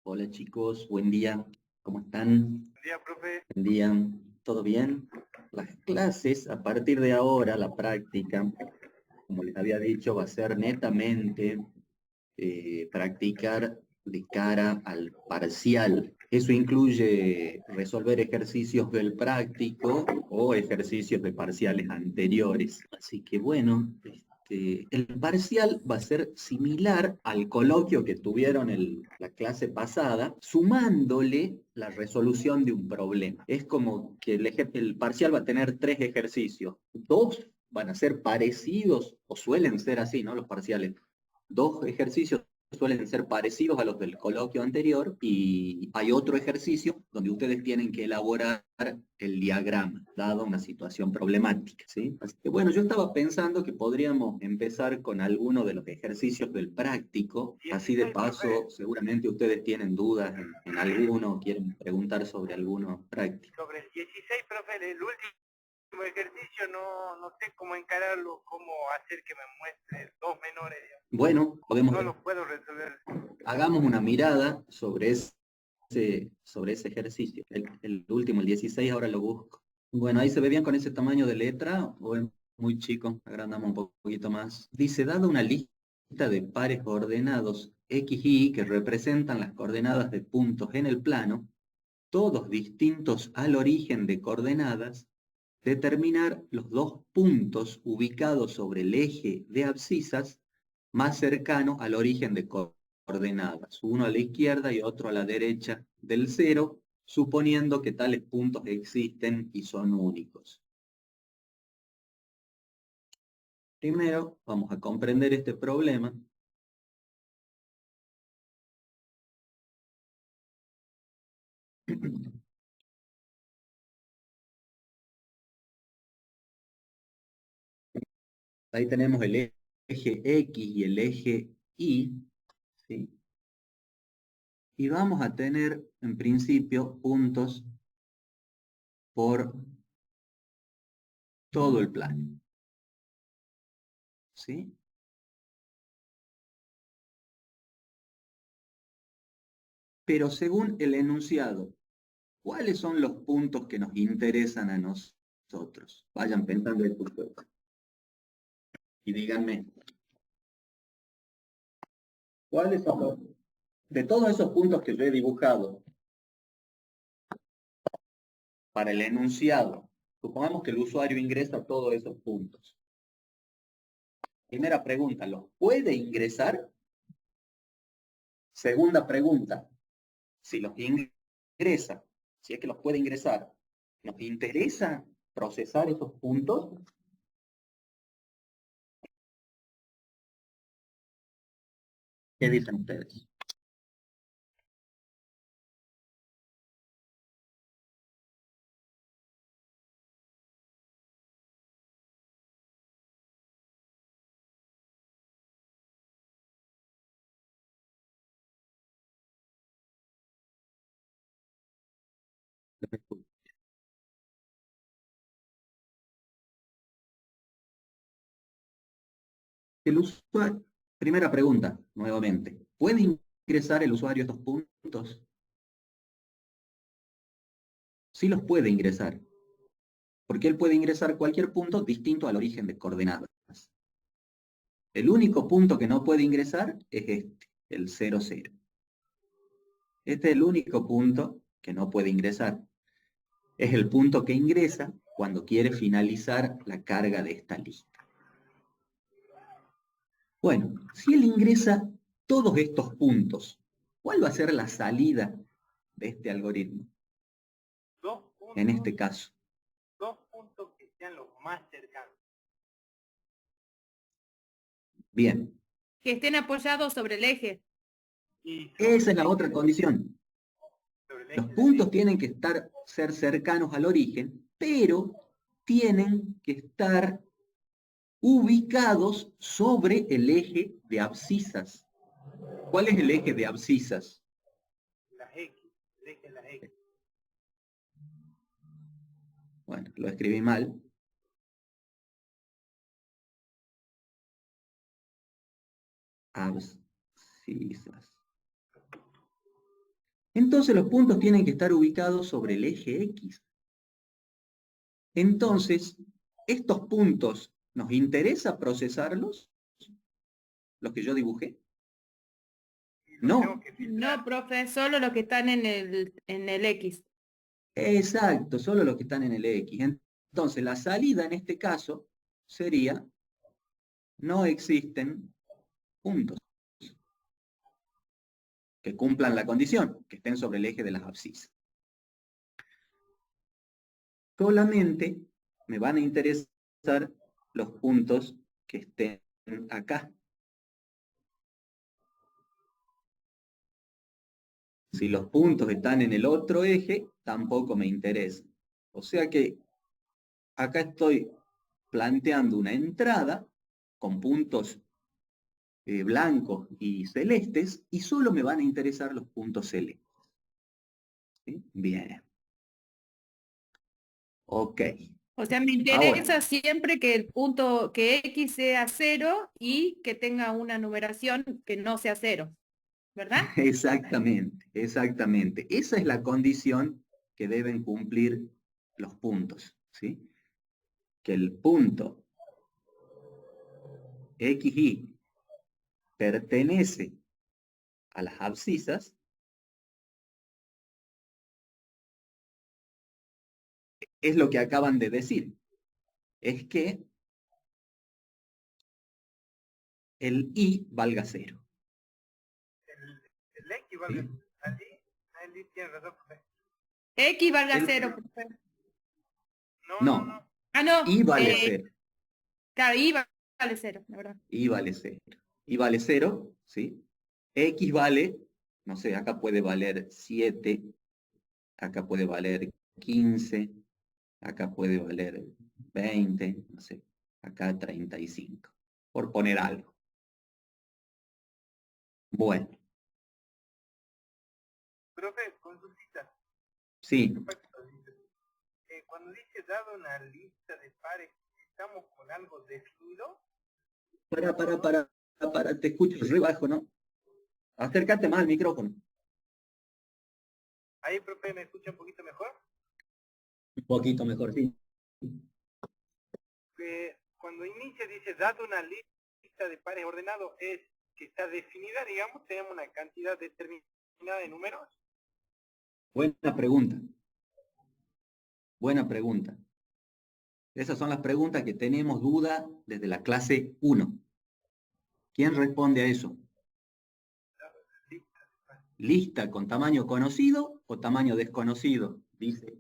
Hola chicos, buen día, ¿cómo están? Buen día, profe. Buen día, ¿todo bien? Las clases, a partir de ahora, la práctica, como les había dicho, va a ser netamente practicar de cara al parcial. Eso incluye resolver ejercicios del práctico o ejercicios de parciales anteriores. Así que bueno, el parcial va a ser similar al coloquio que tuvieron la clase pasada, sumándole la resolución de un problema. Es como que el parcial va a tener tres ejercicios. Dos van a ser parecidos, o suelen ser así, ¿no? Los parciales. Dos ejercicios suelen ser parecidos a los del coloquio anterior y hay otro ejercicio donde ustedes tienen que elaborar el diagrama, dado una situación problemática, ¿sí? Así que bueno, yo estaba pensando que podríamos empezar con alguno de los ejercicios del práctico, así de 16, profe. paso, seguramente ustedes tienen dudas en alguno, quieren preguntar sobre alguno práctico. Sobre el 16, profe, el último ejercicio no sé cómo encararlo, cómo hacer que me muestre dos menores. Bueno, No lo puedo resolver. hagamos una mirada sobre ese ejercicio. El último, el 16, ahora lo busco. Bueno, ahí se ve bien con ese tamaño de letra o es muy chico, agrandamos un poquito más. Dice, dada una lista de pares ordenados X y Y que representan las coordenadas de puntos en el plano, todos distintos al origen de coordenadas, determinar los dos puntos ubicados sobre el eje de abscisas más cercanos al origen de coordenadas, uno a la izquierda y otro a la derecha del cero, suponiendo que tales puntos existen y son únicos. Primero, vamos a comprender este problema. Ahí tenemos el eje X y el eje Y, ¿sí? Y vamos a tener, en principio, puntos por todo el plano, ¿sí? Pero según el enunciado, ¿cuáles son los puntos que nos interesan a nosotros? Vayan pensando esto y díganme, ¿cuáles son de todos esos puntos que yo he dibujado para el enunciado? Supongamos que el usuario ingresa a todos esos puntos. Primera pregunta, ¿los puede ingresar? Segunda pregunta, si los ingresa, si es que los puede ingresar, ¿nos interesa procesar esos puntos? ¿Qué dicen ustedes? El usuario, primera pregunta, nuevamente. ¿Puede ingresar el usuario a estos puntos? Sí los puede ingresar, porque él puede ingresar cualquier punto distinto al origen de coordenadas. El único punto que no puede ingresar es este, el 0, 0. Este es el único punto que no puede ingresar. Es el punto que ingresa cuando quiere finalizar la carga de esta lista. Bueno, si él ingresa todos estos puntos, ¿cuál va a ser la salida de este algoritmo? Dos En puntos, este caso. dos puntos que sean los más cercanos. Bien, Que estén apoyados sobre el eje. Y sobre esa es el la eje, otra condición. sobre el Los eje del puntos eje. tienen que ser cercanos al origen, pero tienen que estar ubicados sobre el eje de abscisas. ¿Cuál es el eje de abscisas? Las X, el eje de las X. Bueno, lo escribí mal. Abscisas. Entonces los puntos tienen que estar ubicados sobre el eje X. Entonces, estos puntos, ¿nos interesa procesarlos? ¿Los que yo dibujé? Y los tengo No. que filtrar. No, profe, solo los que están en el X. Exacto, solo los que están en el X. Entonces, la salida en este caso sería, no existen puntos que cumplan la condición, que estén sobre el eje de las abscisas. Solamente me van a interesar los puntos que estén acá. Si los puntos están en el otro eje, tampoco me interesa. O sea que acá estoy planteando una entrada con puntos blancos y celestes, y solo me van a interesar los puntos celestes. ¿Sí? Bien. Ok. O sea, me Ahora, interesa siempre que el punto, que X sea 0 y que tenga una numeración que no sea 0, ¿verdad? exactamente, exactamente. Esa es la condición que deben cumplir los puntos, ¿sí? Que el punto XY pertenece a las abscisas, es lo que acaban de decir. Es que el Y valga 0. El X valga. ¿Sí? Allí tiene razón, profe. X valga El, 0, profe. No, no, no, no. Ah, no, Y vale 0. claro, Y vale 0, la verdad. Y vale 0. Y vale 0, ¿sí? X vale, no sé, acá puede valer 7, acá puede valer 15, acá puede valer 20, no sé, acá 35, por poner algo. Bueno, Profe, consultita. sí. Cuando dice dado una lista de pares, ¿estamos con algo definido? Para, te escucho re bajo, ¿no? Acércate más al micrófono. Ahí, profe, ¿me escucha un poquito mejor? Un poquito mejor, sí. Cuando inicia dice dado una lista de pares ordenados, es que está definida, digamos, tenemos una cantidad determinada de números. Buena pregunta. Buena pregunta. Esas son las preguntas que tenemos duda desde la clase 1. ¿Quién responde a eso? ¿Lista con tamaño conocido o tamaño desconocido? Dice.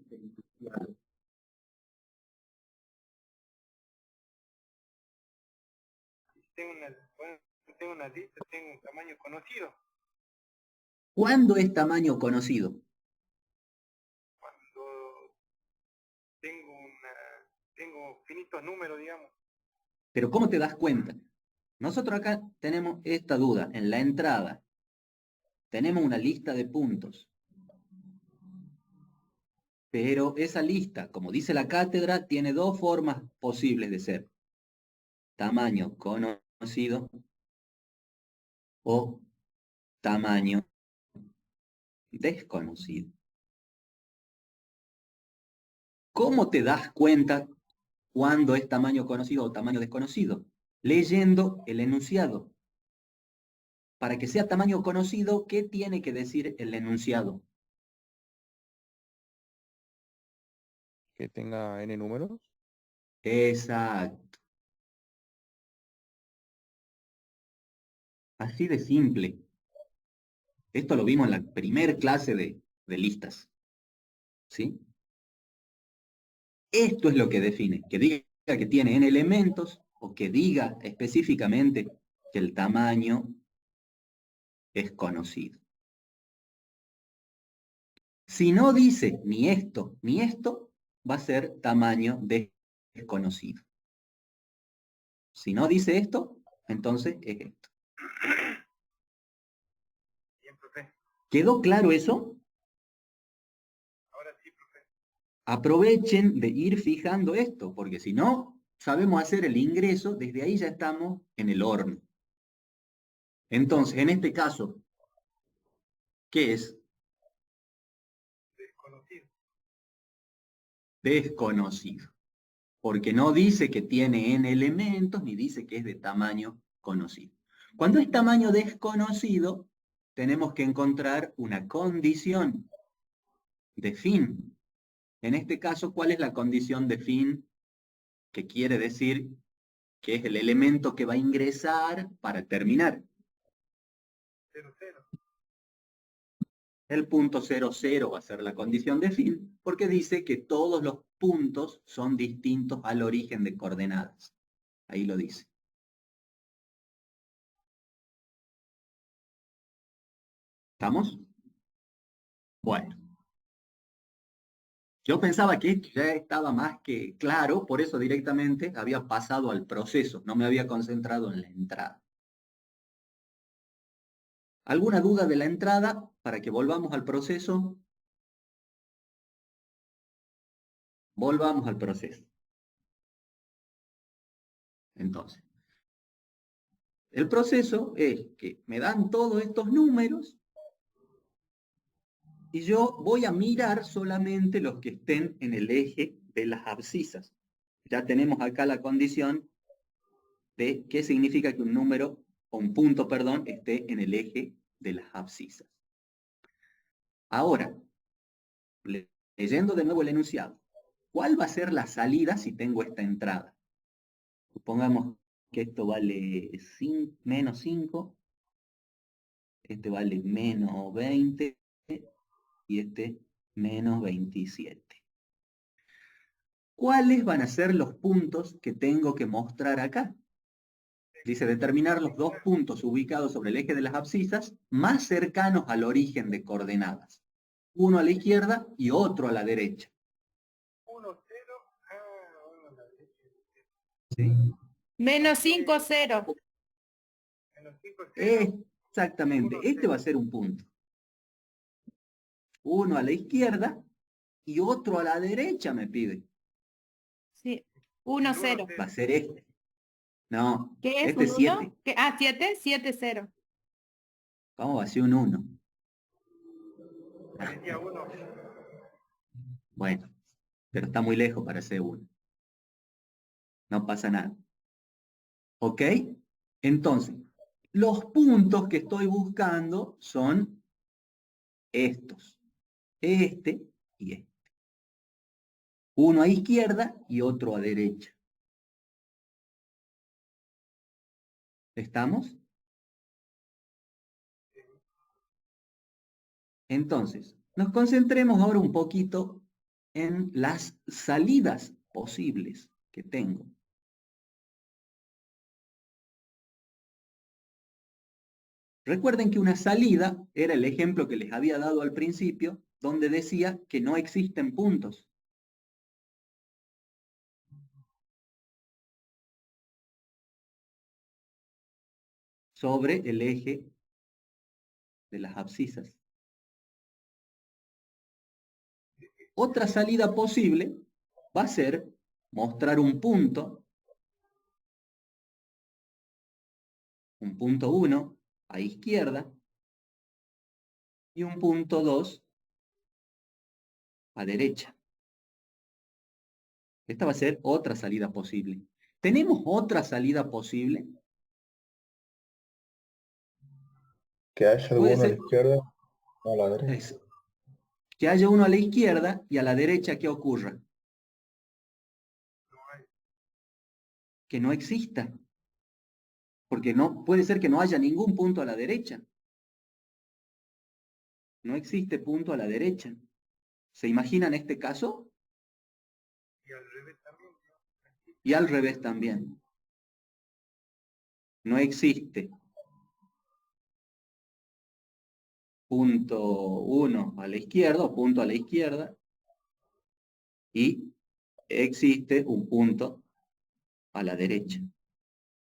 Tengo una lista, tengo un tamaño conocido. ¿Cuándo es tamaño conocido? Cuando tengo finitos números, digamos. Pero ¿cómo te das cuenta? Nosotros acá tenemos esta duda. En la entrada tenemos una lista de puntos. Pero esa lista, como dice la cátedra, tiene dos formas posibles de ser. Tamaño conocido o tamaño desconocido. ¿Cómo te das cuenta cuándo es tamaño conocido o tamaño desconocido? Leyendo el enunciado. Para que sea tamaño conocido, ¿qué tiene que decir el enunciado? Que tenga n números. Exacto. Así de simple. Esto lo vimos en la primer clase de listas. ¿Sí? Esto es lo que define, que diga que tiene n elementos o que diga específicamente que el tamaño es conocido. Si no dice ni esto ni esto, va a ser tamaño desconocido. Si no dice esto, entonces es esto. Bien, profe. ¿Quedó claro eso? Ahora sí, profe. Aprovechen de ir fijando esto, porque si no sabemos hacer el ingreso, desde ahí ya estamos en el horno. Entonces, en este caso, ¿qué es? desconocido, porque no dice que tiene n elementos, ni dice que es de tamaño conocido. Cuando es tamaño desconocido, tenemos que encontrar una condición de fin. En este caso, ¿cuál es la condición de fin? Que quiere decir que es el elemento que va a ingresar para terminar. 0, 0. El punto 0, 0 va a ser la condición de fin, porque dice que todos los puntos son distintos al origen de coordenadas. Ahí lo dice. ¿Estamos? Bueno. Yo pensaba que esto ya estaba más que claro, por eso directamente había pasado al proceso, no me había concentrado en la entrada. ¿Alguna duda de la entrada para que volvamos al proceso? Volvamos al proceso. Entonces, el proceso es que me dan todos estos números y yo voy a mirar solamente los que estén en el eje de las abscisas. Ya tenemos acá la condición de qué significa que un número, o un punto, perdón, esté en el eje de las abscisas. Ahora, leyendo de nuevo el enunciado, ¿cuál va a ser la salida si tengo esta entrada? Supongamos que esto vale menos 5, este vale menos 20 y este menos 27. ¿Cuáles van a ser los puntos que tengo que mostrar acá? Dice determinar los dos puntos ubicados sobre el eje de las abscisas más cercanos al origen de coordenadas. Uno a la izquierda y otro a la derecha. 1, 0. Ah, 1 a la derecha. ¿Sí? Menos 5, 0. Menos 5, 0. Exactamente, este va a ser un punto. Uno a la izquierda y otro a la derecha me pide. Sí. 1, 0. Va a ser este. No, ¿Qué es este un es 1? 7. Ah, 7, 7, 0. Vamos a hacer un 1. Decía 1. Bueno, pero está muy lejos para ser 1. No pasa nada. ¿Ok? Entonces, los puntos que estoy buscando son estos. Este y este. Uno a izquierda y otro a derecha. ¿Estamos? Entonces, nos concentremos ahora un poquito en las salidas posibles que tengo. Recuerden que una salida era el ejemplo que les había dado al principio, donde decía que no existen puntos. Sobre el eje de las abscisas. Otra salida posible va a ser mostrar un punto 1 a izquierda y un punto 2 a derecha. Esta va a ser otra salida posible. ¿Tenemos otra salida posible? Que haya Puede alguno a la ser izquierda o a la derecha. eso, que haya uno a la izquierda y a la derecha que ocurra. Que no exista. Porque no puede ser que no haya ningún punto a la derecha. No existe punto a la derecha. ¿Se imaginan este caso? Y al revés también. Y al revés también. No existe punto 1 a la izquierda o punto a la izquierda y existe un punto a la derecha.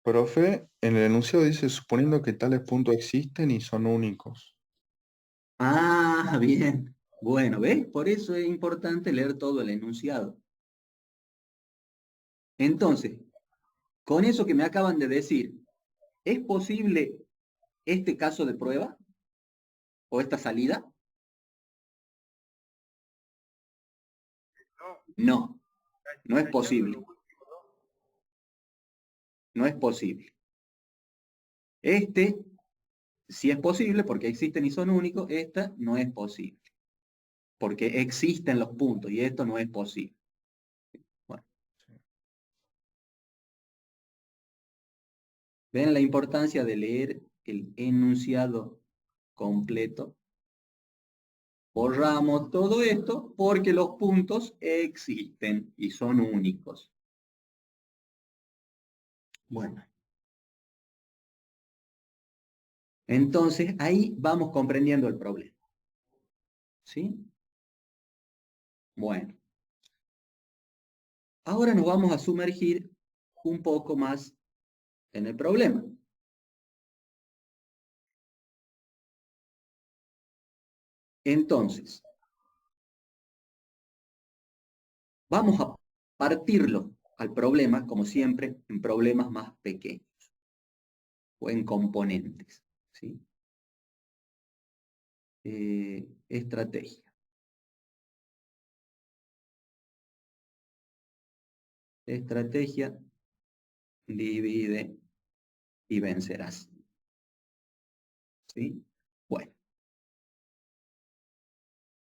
Profe, en el enunciado dice, suponiendo que tales puntos existen y son únicos. Ah, bien. Bueno, ¿ves? Por eso es importante leer todo el enunciado. Entonces, con eso que me acaban de decir, ¿es posible este caso de prueba? ¿O esta salida? No, no es Está echando posible. lo último, ¿no? No es posible. Este sí es posible porque existen y son únicos. Esta no es posible. Porque existen los puntos y esto no es posible. Bueno, ven la importancia de leer el enunciado completo. Borramos todo esto porque los puntos existen y son únicos. Bueno. Entonces, ahí vamos comprendiendo el problema. ¿Sí? Bueno. Ahora nos vamos a sumergir un poco más en el problema. Entonces, vamos a partirlo al problema, como siempre, en problemas más pequeños o en componentes. ¿Sí? Estrategia. Estrategia, divide y vencerás. ¿Sí? Bueno.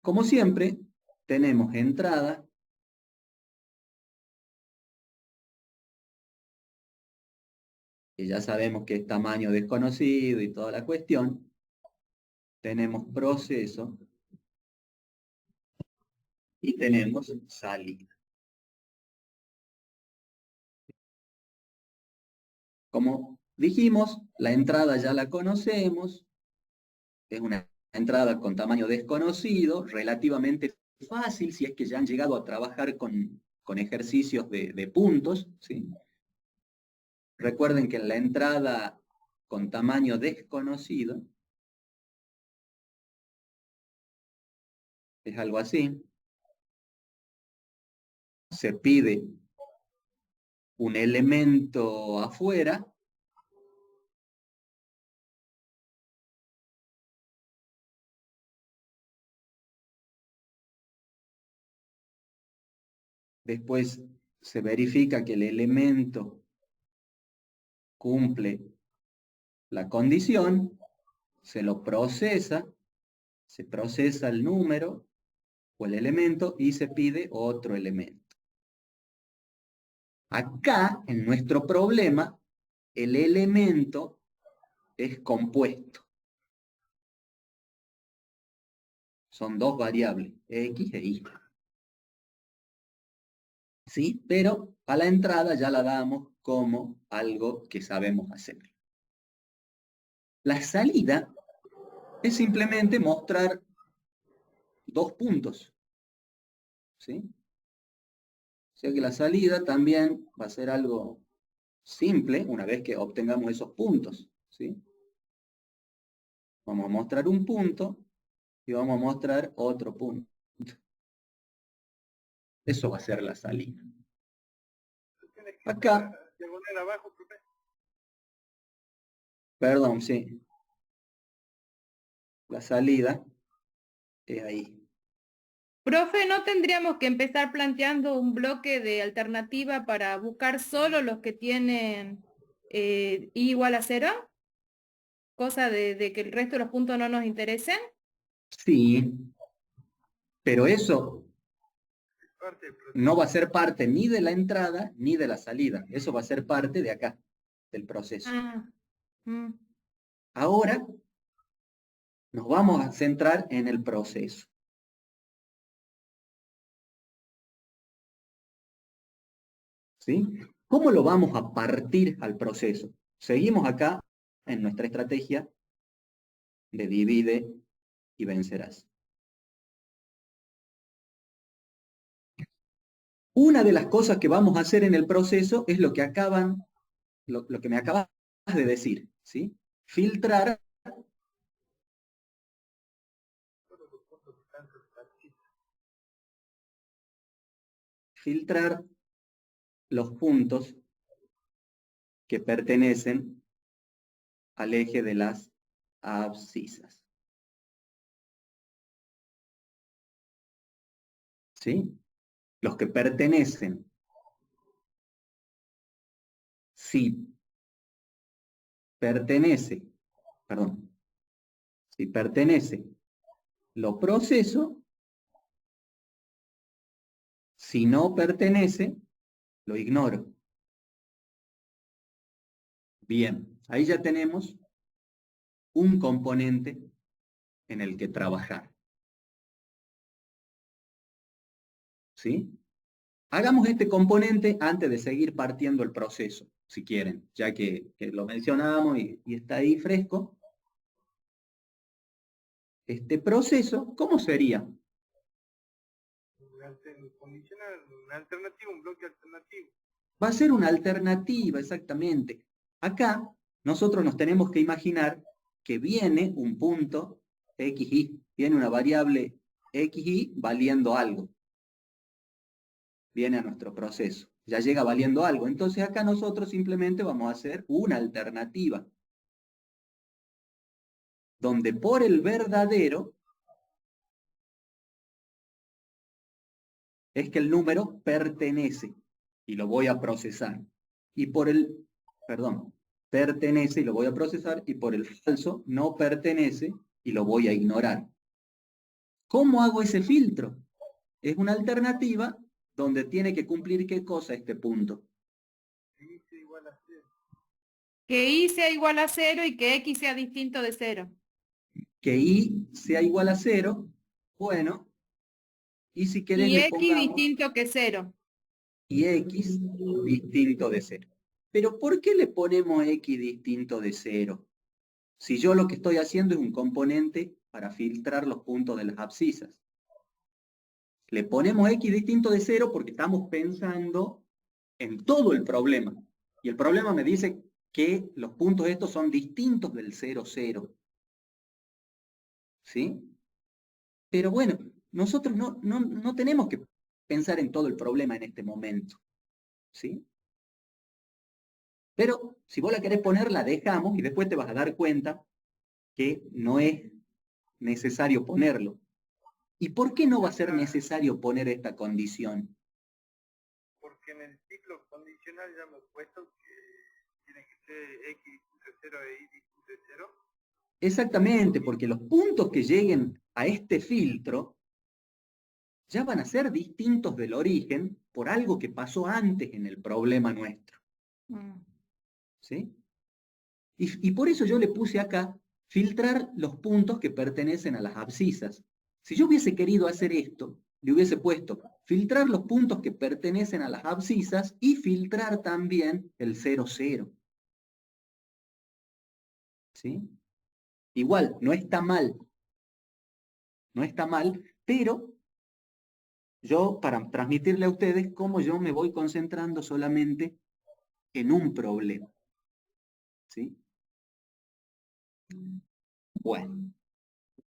Como siempre, tenemos entrada, que ya sabemos que es tamaño desconocido y toda la cuestión. Tenemos proceso y tenemos salida. Como dijimos, la entrada ya la conocemos, es una entrada con tamaño desconocido, relativamente fácil si es que ya han llegado a trabajar con ejercicios de puntos. ¿Sí? Recuerden que en la entrada con tamaño desconocido es algo así. Se pide un elemento afuera después se verifica que el elemento cumple la condición, se lo procesa, se procesa el número o el elemento y se pide otro elemento. Acá, en nuestro problema, el elemento es compuesto. Son dos variables, X e Y. ¿Sí? Pero a la entrada ya la damos como algo que sabemos hacer. La salida es simplemente mostrar dos puntos. ¿Sí? O sea que la salida también va a ser algo simple una vez que obtengamos esos puntos. ¿Sí? Vamos a mostrar un punto y vamos a mostrar otro punto. Eso va a ser la salida. Tienes que Acá, diagonal abajo, profe. perdón, sí. La salida es ahí. Profe, ¿no tendríamos que empezar planteando un bloque de alternativa para buscar solo los que tienen I igual a 0? Cosa de que el resto de los puntos no nos interesen. Sí, pero eso Parte del proceso. no va a ser parte ni de la entrada ni de la salida. Eso va a ser parte de acá, del proceso. Ah, mm. Ahora nos vamos a centrar en el proceso. ¿Sí? ¿Cómo lo vamos a partir al proceso? Seguimos acá en nuestra estrategia de divide y vencerás. Una de las cosas que vamos a hacer en el proceso es lo que me acabas de decir, ¿sí? Filtrar los puntos que pertenecen al eje de las abscisas. ¿Sí? los que pertenecen, si pertenece, perdón, si pertenece, lo proceso, si no pertenece, lo ignoro. Bien, ahí ya tenemos un componente en el que trabajar. ¿Sí? Hagamos este componente antes de seguir partiendo el proceso, si quieren, ya que lo mencionamos y está ahí fresco. Este proceso, ¿cómo sería? Condicional, una alternativa, un bloque alternativo. Va a ser una alternativa, exactamente. Acá nosotros nos tenemos que imaginar que viene un punto xy, viene una variable xy valiendo algo. Viene a nuestro proceso, ya llega valiendo algo. Entonces acá nosotros simplemente vamos a hacer una alternativa, donde por el verdadero es que el número pertenece y lo voy a procesar. Y por el, perdón, pertenece y lo voy a procesar, y por el falso no pertenece y lo voy a ignorar. ¿Cómo hago ese filtro? Es una alternativa donde tiene que cumplir ¿qué cosa este punto? Que y sea igual a 0 y que x sea distinto de 0. Que y sea igual a 0, bueno, y si querés Y le x pongamos distinto que 0. y x distinto de 0. Pero ¿por qué le ponemos x distinto de 0? Si yo lo que estoy haciendo es un componente para filtrar los puntos de las abscisas. Le ponemos x distinto de 0 porque estamos pensando en todo el problema. Y el problema me dice que los puntos estos son distintos del 0, 0. ¿Sí? Pero bueno, nosotros no tenemos que pensar en todo el problema en este momento. ¿Sí? Pero si vos la querés poner, la dejamos y después te vas a dar cuenta que no es necesario ponerlo. ¿Y por qué no va a ser necesario poner esta condición? Porque en el ciclo condicional ya me he puesto que tiene que ser x distinto de 0 e y distinto de 0. Exactamente, porque los puntos que lleguen a este filtro ya van a ser distintos del origen por algo que pasó antes en el problema nuestro. ¿Sí? Y por eso yo le puse acá filtrar los puntos que pertenecen a las abscisas. Si yo hubiese querido hacer esto, le hubiese puesto filtrar los puntos que pertenecen a las abscisas y filtrar también el 0, 0. ¿Sí? Igual, no está mal. No está mal, pero yo, para transmitirle a ustedes cómo yo me voy concentrando solamente en un problema. ¿Sí? Bueno,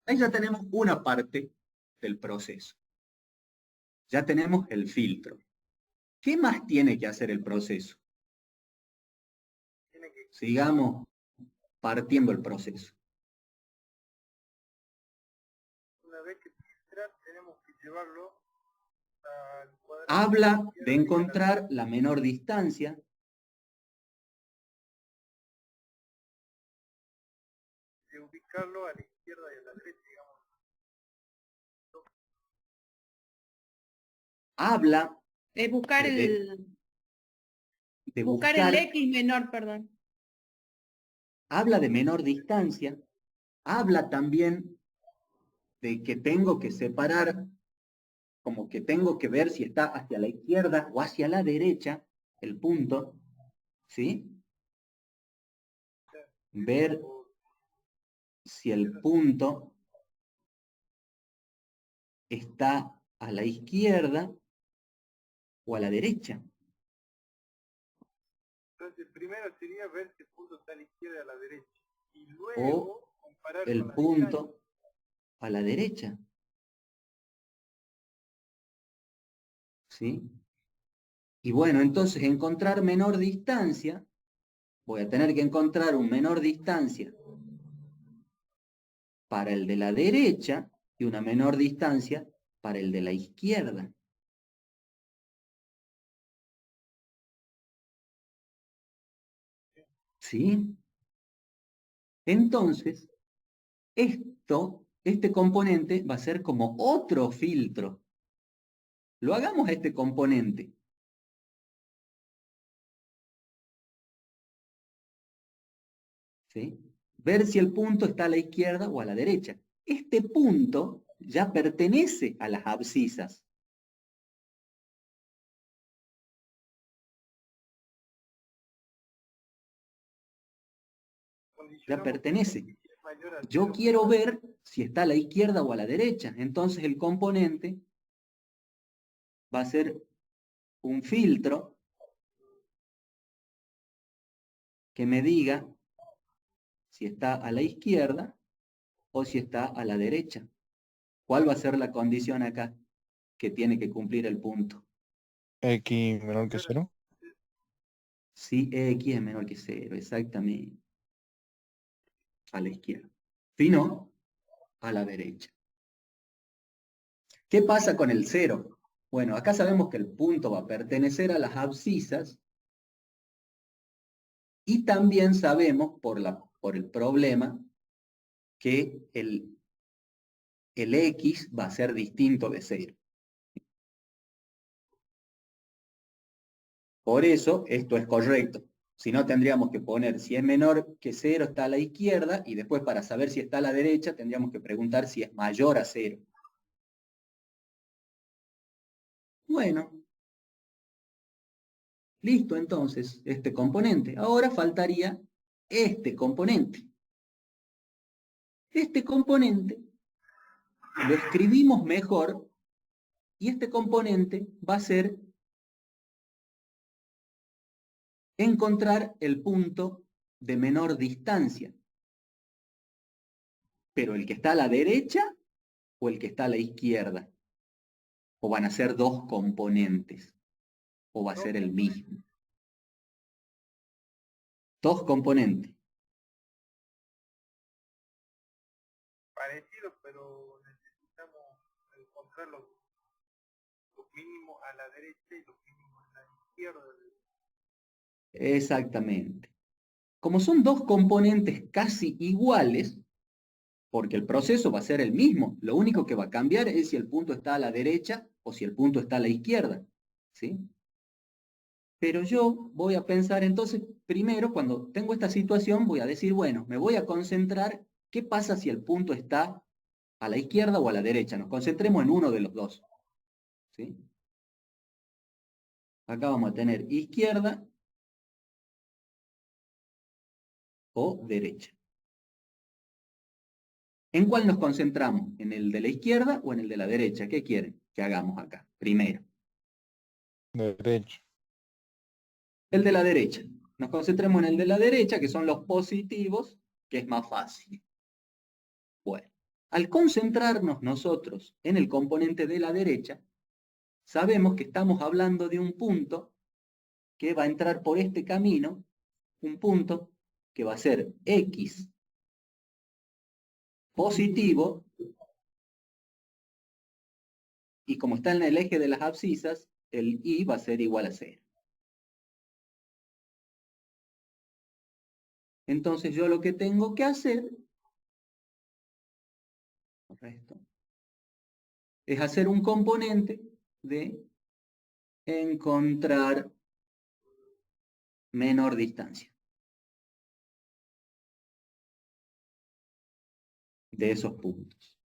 ahí ya tenemos una parte del proceso. Ya tenemos el filtro. ¿Qué más tiene que hacer el proceso? Sigamos partiendo el proceso. Una vez que filtra, tenemos que llevarlo al cuadrado. Habla de encontrar la menor distancia. De ubicarlo a la izquierda y a la derecha, digamos. Habla Es buscar de buscar el x menor, perdón. Habla de menor distancia. Habla también de que tengo que separar, como que tengo que ver si está hacia la izquierda o hacia la derecha el punto, ¿sí? Ver si el punto está a la izquierda o a la derecha. Entonces, primero sería ver si el punto está a la izquierda y a la derecha. Y luego O comparar el con la punto a la derecha. ¿Sí? Y bueno, entonces encontrar menor distancia, voy a tener que encontrar un menor distancia para el de la derecha y una menor distancia para el de la izquierda. ¿Sí? Entonces, este componente va a ser como otro filtro. Lo hagamos a este componente. ¿Sí? Ver si el punto está a la izquierda o a la derecha. Este punto ya pertenece a las abscisas. Ya pertenece. Yo quiero ver si está a la izquierda o a la derecha. Entonces el componente va a ser un filtro que me diga si está a la izquierda o si está a la derecha. ¿Cuál va a ser la condición acá que tiene que cumplir el punto? X menor que 0. Si X es menor que 0, exactamente. A la izquierda. Si no, a la derecha. ¿Qué pasa con el 0? Bueno, acá sabemos que el punto va a pertenecer a las abscisas y también sabemos por el problema que el X va a ser distinto de 0. Por eso esto es correcto. Si no, tendríamos que poner si es menor que 0 está a la izquierda y después para saber si está a la derecha tendríamos que preguntar si es mayor a 0. Bueno, listo entonces este componente. Ahora faltaría este componente. Este componente lo escribimos mejor y este componente va a ser encontrar el punto de menor distancia. Pero el que está a la derecha o el que está a la izquierda. O van a ser dos componentes. O va a ser el mismo. Dos componentes. Parecido, pero necesitamos encontrar los mínimos a la derecha y los mínimos a la izquierda. Exactamente. Como son dos componentes casi iguales, porque el proceso va a ser el mismo, lo único que va a cambiar es si el punto está a la derecha o si el punto está a la izquierda. ¿Sí? Pero yo voy a pensar entonces, primero, cuando tengo esta situación, voy a decir, bueno, me voy a concentrar, ¿qué pasa si el punto está a la izquierda o a la derecha? Nos concentremos en uno de los dos. ¿Sí? Acá vamos a tener izquierda o derecha. ¿En cuál nos concentramos? ¿En el de la izquierda o en el de la derecha? ¿Qué quieren que hagamos acá? Primero. Derecho. El de la derecha. Nos concentremos en el de la derecha, que son los positivos, que es más fácil. Bueno, al concentrarnos nosotros en el componente de la derecha, sabemos que estamos hablando de un punto que va a entrar por este camino, un punto que va a ser X positivo, y como está en el eje de las abscisas, el Y va a ser igual a 0. Entonces yo lo que tengo que hacer es hacer un componente de encontrar menor distancia de esos puntos.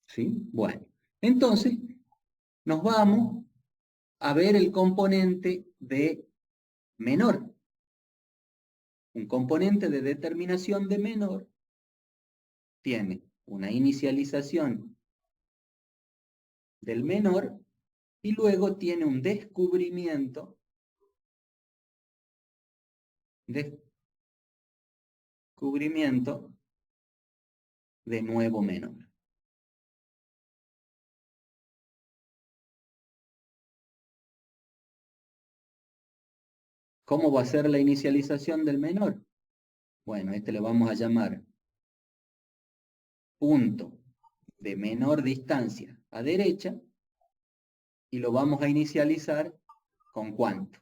¿Sí? Bueno, entonces nos vamos a ver el componente de menor. Un componente de determinación de menor tiene una inicialización del menor y luego tiene un descubrimiento de nuevo menor. ¿Cómo va a ser la inicialización del menor? Bueno, este le vamos a llamar punto de menor distancia a derecha y lo vamos a inicializar ¿con cuánto?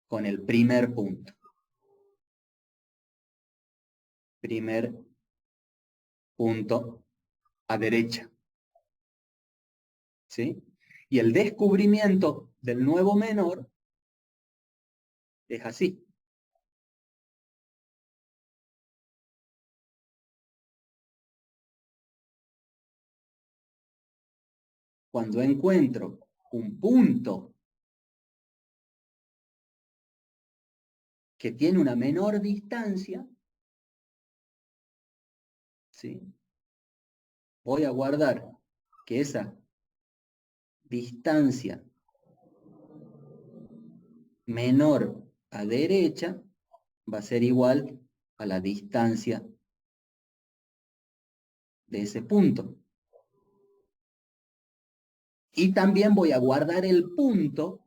Con el primer punto. Primer punto a derecha. ¿Sí? Y el descubrimiento del nuevo menor es así. Cuando encuentro un punto que tiene una menor distancia, ¿sí? Voy a guardar que esa distancia menor a derecha va a ser igual a la distancia de ese punto. Y también voy a guardar el punto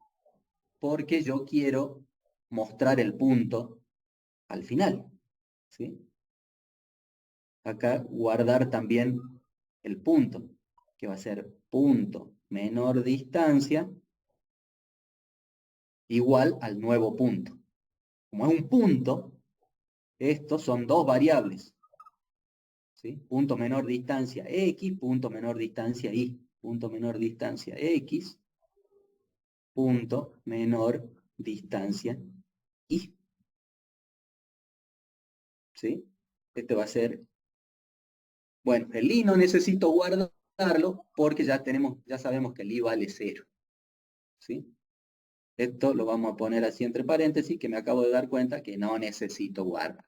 porque yo quiero mostrar el punto al final. ¿Sí? Acá guardar también el punto, que va a ser punto menor distancia igual al nuevo punto. Como es un punto, estos son dos variables. ¿Sí? Punto menor distancia X, punto menor distancia Y. Punto menor distancia X, punto menor distancia Y. ¿Sí? Este va a ser, bueno, el I no necesito guardarlo porque ya sabemos que el I vale 0. ¿Sí? Esto lo vamos a poner así entre paréntesis, que me acabo de dar cuenta que no necesito guardar.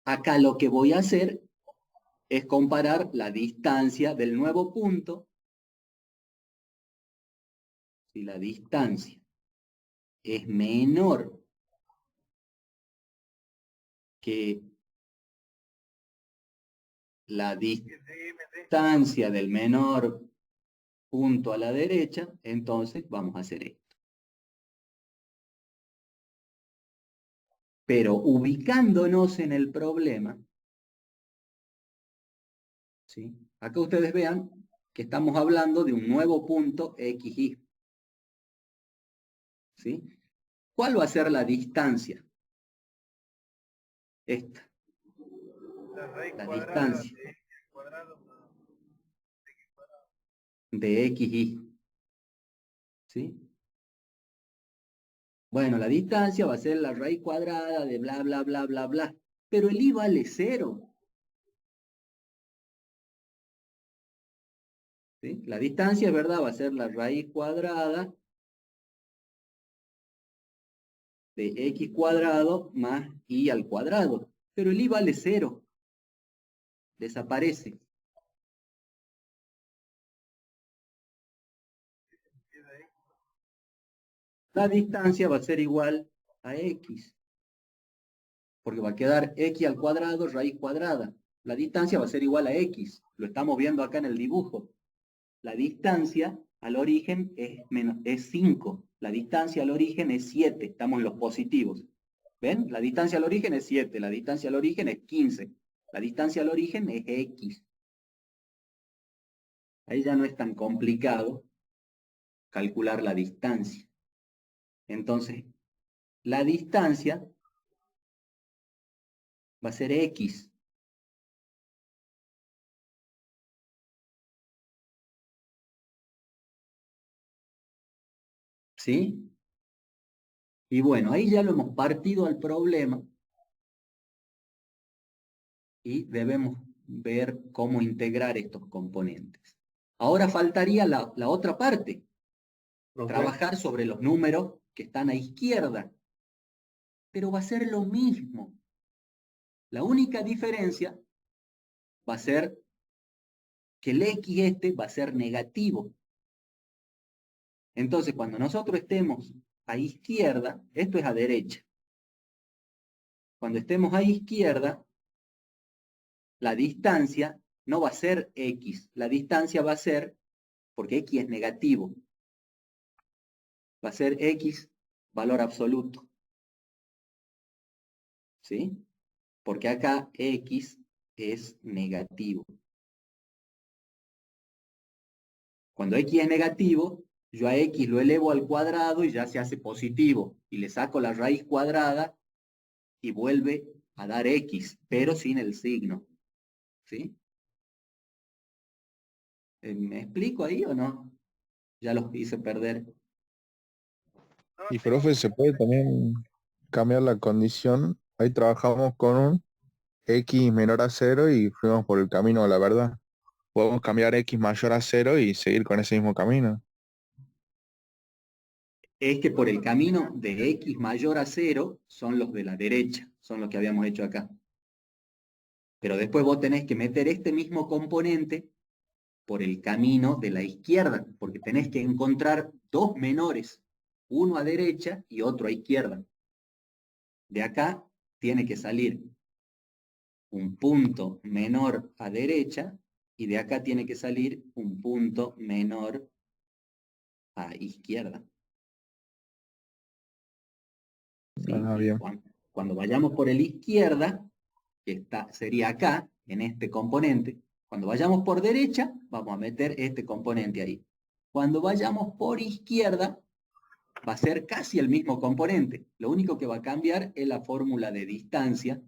Acá lo que voy a hacer es comparar la distancia del nuevo punto. Si la distancia es menor que la distancia del menor punto a la derecha, entonces vamos a hacer esto. Pero ubicándonos en el problema, ¿sí? Acá ustedes vean que estamos hablando de un nuevo punto XY. ¿Sí? ¿Cuál va a ser la distancia? Esta. La distancia de XY. ¿Sí? Bueno, la distancia va a ser la raíz cuadrada de bla, bla, bla, bla, bla. Pero el I vale 0. ¿Sí? La distancia, es verdad, va a ser la raíz cuadrada de X cuadrado más Y al cuadrado. Pero el I vale 0. Desaparece. La distancia va a ser igual a X. Porque va a quedar X al cuadrado, raíz cuadrada. La distancia va a ser igual a X. Lo estamos viendo acá en el dibujo. La distancia al origen es 5. La distancia al origen es 7. Estamos en los positivos. ¿Ven? La distancia al origen es 7. La distancia al origen es 15. La distancia al origen es X. Ahí ya no es tan complicado calcular la distancia. Entonces, la distancia va a ser X. ¿Sí? Y bueno, ahí ya lo hemos partido al problema y debemos ver cómo integrar estos componentes. Ahora faltaría la otra parte, trabajar sobre los números que están a izquierda, pero va a ser lo mismo. La única diferencia va a ser que el X este va a ser negativo. Entonces, cuando nosotros estemos a izquierda, esto es a derecha. Cuando estemos a izquierda, la distancia no va a ser X. La distancia va a ser, porque X es negativo, va a ser X valor absoluto. ¿Sí? Porque acá X es negativo. Cuando x es negativo, yo a x lo elevo al cuadrado y ya se hace positivo. Y le saco la raíz cuadrada y vuelve a dar x, pero sin el signo. ¿Sí? ¿Me explico ahí o no? Ya los hice perder. No, Y tengo profe, se puede también cambiar la condición. Ahí trabajamos con un x menor a cero y fuimos por el camino de la verdad. Podemos cambiar x mayor a cero y seguir con ese mismo camino. Es que por el camino de x mayor a 0 son los de la derecha, son los que habíamos hecho acá. Pero después vos tenés que meter este mismo componente por el camino de la izquierda, porque tenés que encontrar dos menores, uno a derecha y otro a izquierda. De acá tiene que salir un punto menor a derecha y de acá tiene que salir un punto menor a izquierda. ¿Sí? Ah, Y bien. cuando vayamos por el izquierda, que sería acá, en este componente, cuando vayamos por derecha, vamos a meter este componente ahí. Cuando vayamos por izquierda, va a ser casi el mismo componente. Lo único que va a cambiar es la fórmula de distancia,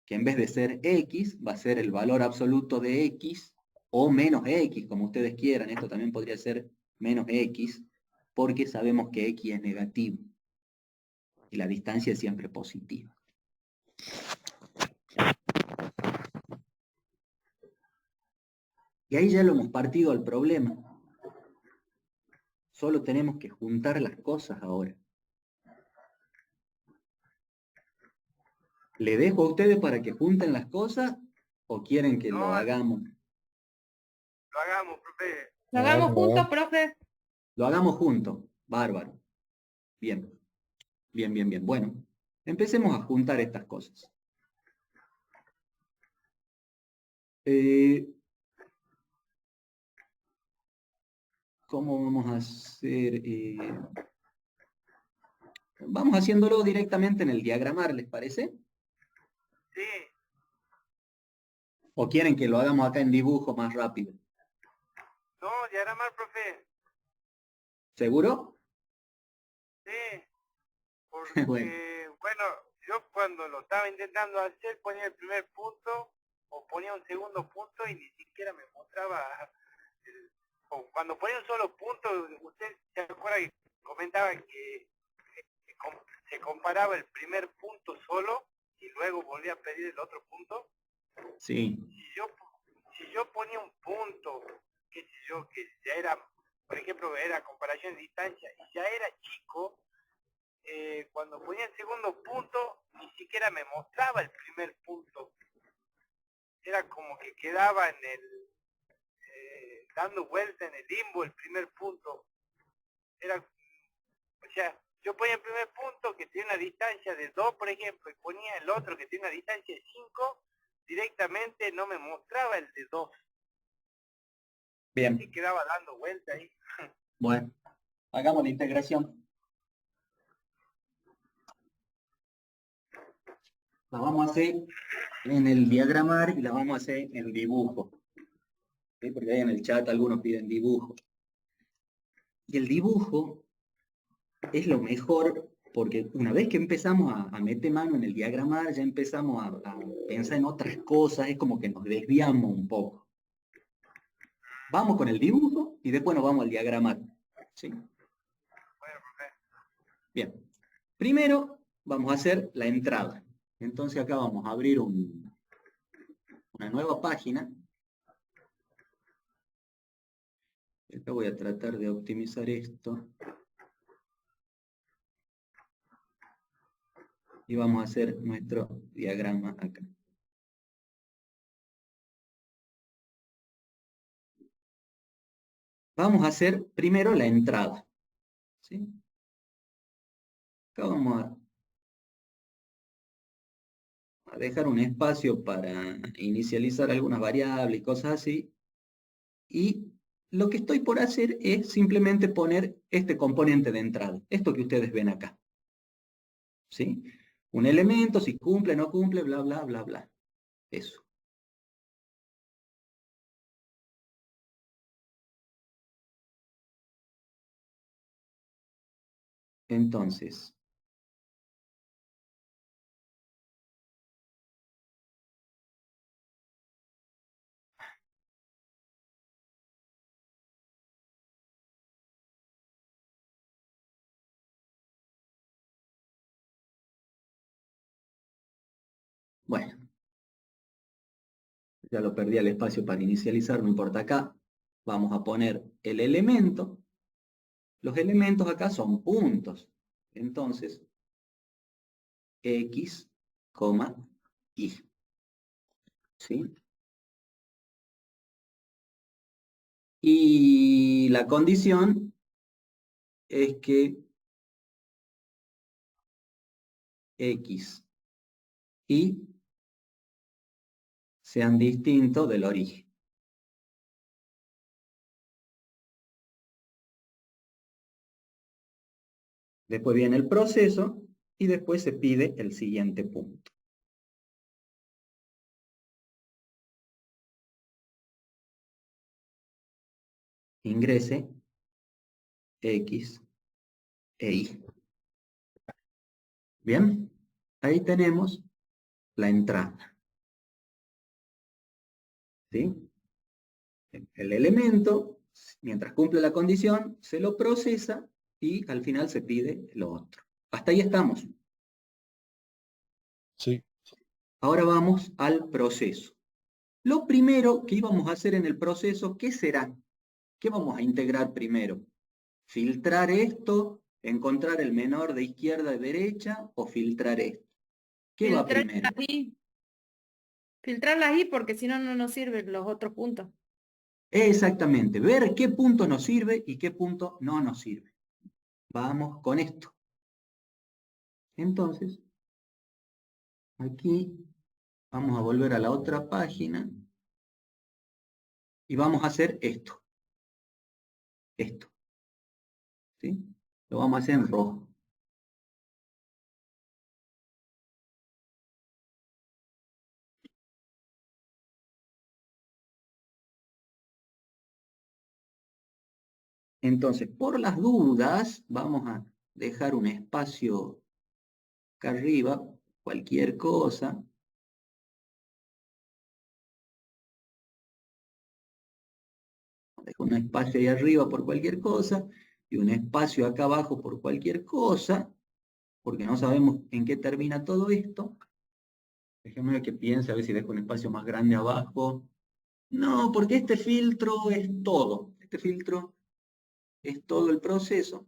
que en vez de ser x, va a ser el valor absoluto de x, o menos x, como ustedes quieran. Esto también podría ser menos x, porque sabemos que x es negativo. Y la distancia es siempre positiva. Y ahí ya lo hemos partido al problema. Solo tenemos que juntar las cosas ahora. ¿Le dejo a ustedes para que junten las cosas o quieren que No, lo hagamos? lo hagamos, profe. Lo hagamos Hagamos, juntos, hagamos. profe. Lo hagamos juntos. Bárbaro. Bien. Bien, bien, bien. Bueno, empecemos a juntar estas cosas. ¿Cómo vamos a hacer? Vamos haciéndolo directamente en el diagramar, ¿les parece? Sí, ¿O quieren que lo hagamos acá en dibujo más rápido? no, ya era mal, profe. ¿Seguro? Sí, Bueno, porque, bueno, yo cuando lo estaba intentando hacer ponía el primer punto o ponía un segundo punto y ni siquiera me mostraba. O cuando ponía un solo punto, usted se acuerda que comentaba que se comparaba el primer punto solo y luego volvía a pedir el otro punto. sí. Si yo ponía un punto, qué sé yo, que ya era, por ejemplo, era comparación de distancia y ya era chico, cuando ponía el segundo punto, ni siquiera me mostraba el primer punto. Era como que quedaba en el, dando vuelta en el limbo el primer punto. Era, o sea, yo ponía el primer punto que tiene una distancia de 2, por ejemplo, y ponía el otro que tiene una distancia de 5, directamente no me mostraba el de 2. Bien. Y quedaba dando vuelta ahí. Bueno, hagamos la integración. La vamos a hacer en el diagramar y la vamos a hacer en dibujo. ¿Sí? Porque ahí en el chat algunos piden dibujo. Y el dibujo es lo mejor porque una vez que empezamos a meter mano en el diagramar, ya empezamos a pensar en otras cosas, es como que nos desviamos un poco. Vamos con el dibujo y después nos vamos al diagramar. ¿Sí? Bueno, profe. Bien. Primero vamos a hacer la entrada. Entonces acá vamos a abrir una nueva página. Acá voy a tratar de optimizar esto. Y vamos a hacer nuestro diagrama acá. Vamos a hacer primero la entrada. ¿Sí? Acá vamos a dejar un espacio para inicializar algunas variables y cosas así. Y lo que estoy por hacer es simplemente poner este componente de entrada. Esto que ustedes ven acá. ¿Sí? Un elemento, si cumple, no cumple, bla, bla, bla, bla. Eso. Entonces, bueno, ya lo perdí el espacio para inicializar, no importa acá. Vamos a poner el elemento. Los elementos acá son puntos. Entonces, X, Y. ¿Sí? Y la condición es que X y sean distintos del origen. Después viene el proceso y después se pide el siguiente punto. Ingrese X e Y. Bien, ahí tenemos la entrada. ¿Sí? El elemento, mientras cumple la condición, se lo procesa y al final se pide lo otro. Hasta ahí estamos. Sí. Ahora vamos al proceso. Lo primero que íbamos a hacer en el proceso, ¿qué será? ¿Qué vamos a integrar primero? ¿Filtrar esto? ¿Encontrar el menor de izquierda a derecha? ¿O filtrar esto? ¿Qué va Filtrar primero? ahí. Filtrarlas ahí porque si no, no nos sirven los otros puntos. Exactamente, ver qué punto nos sirve y qué punto no nos sirve. Vamos con esto. Entonces, aquí vamos a volver a la otra página y vamos a hacer esto. Esto. ¿Sí? Lo vamos a hacer en rojo. Entonces, por las dudas, vamos a dejar un espacio acá arriba, cualquier cosa. Dejo un espacio ahí arriba por cualquier cosa y un espacio acá abajo por cualquier cosa, porque no sabemos en qué termina todo esto. Déjenme que piense a ver si dejo un espacio más grande abajo. No, porque este filtro es todo. Este filtro es todo el proceso.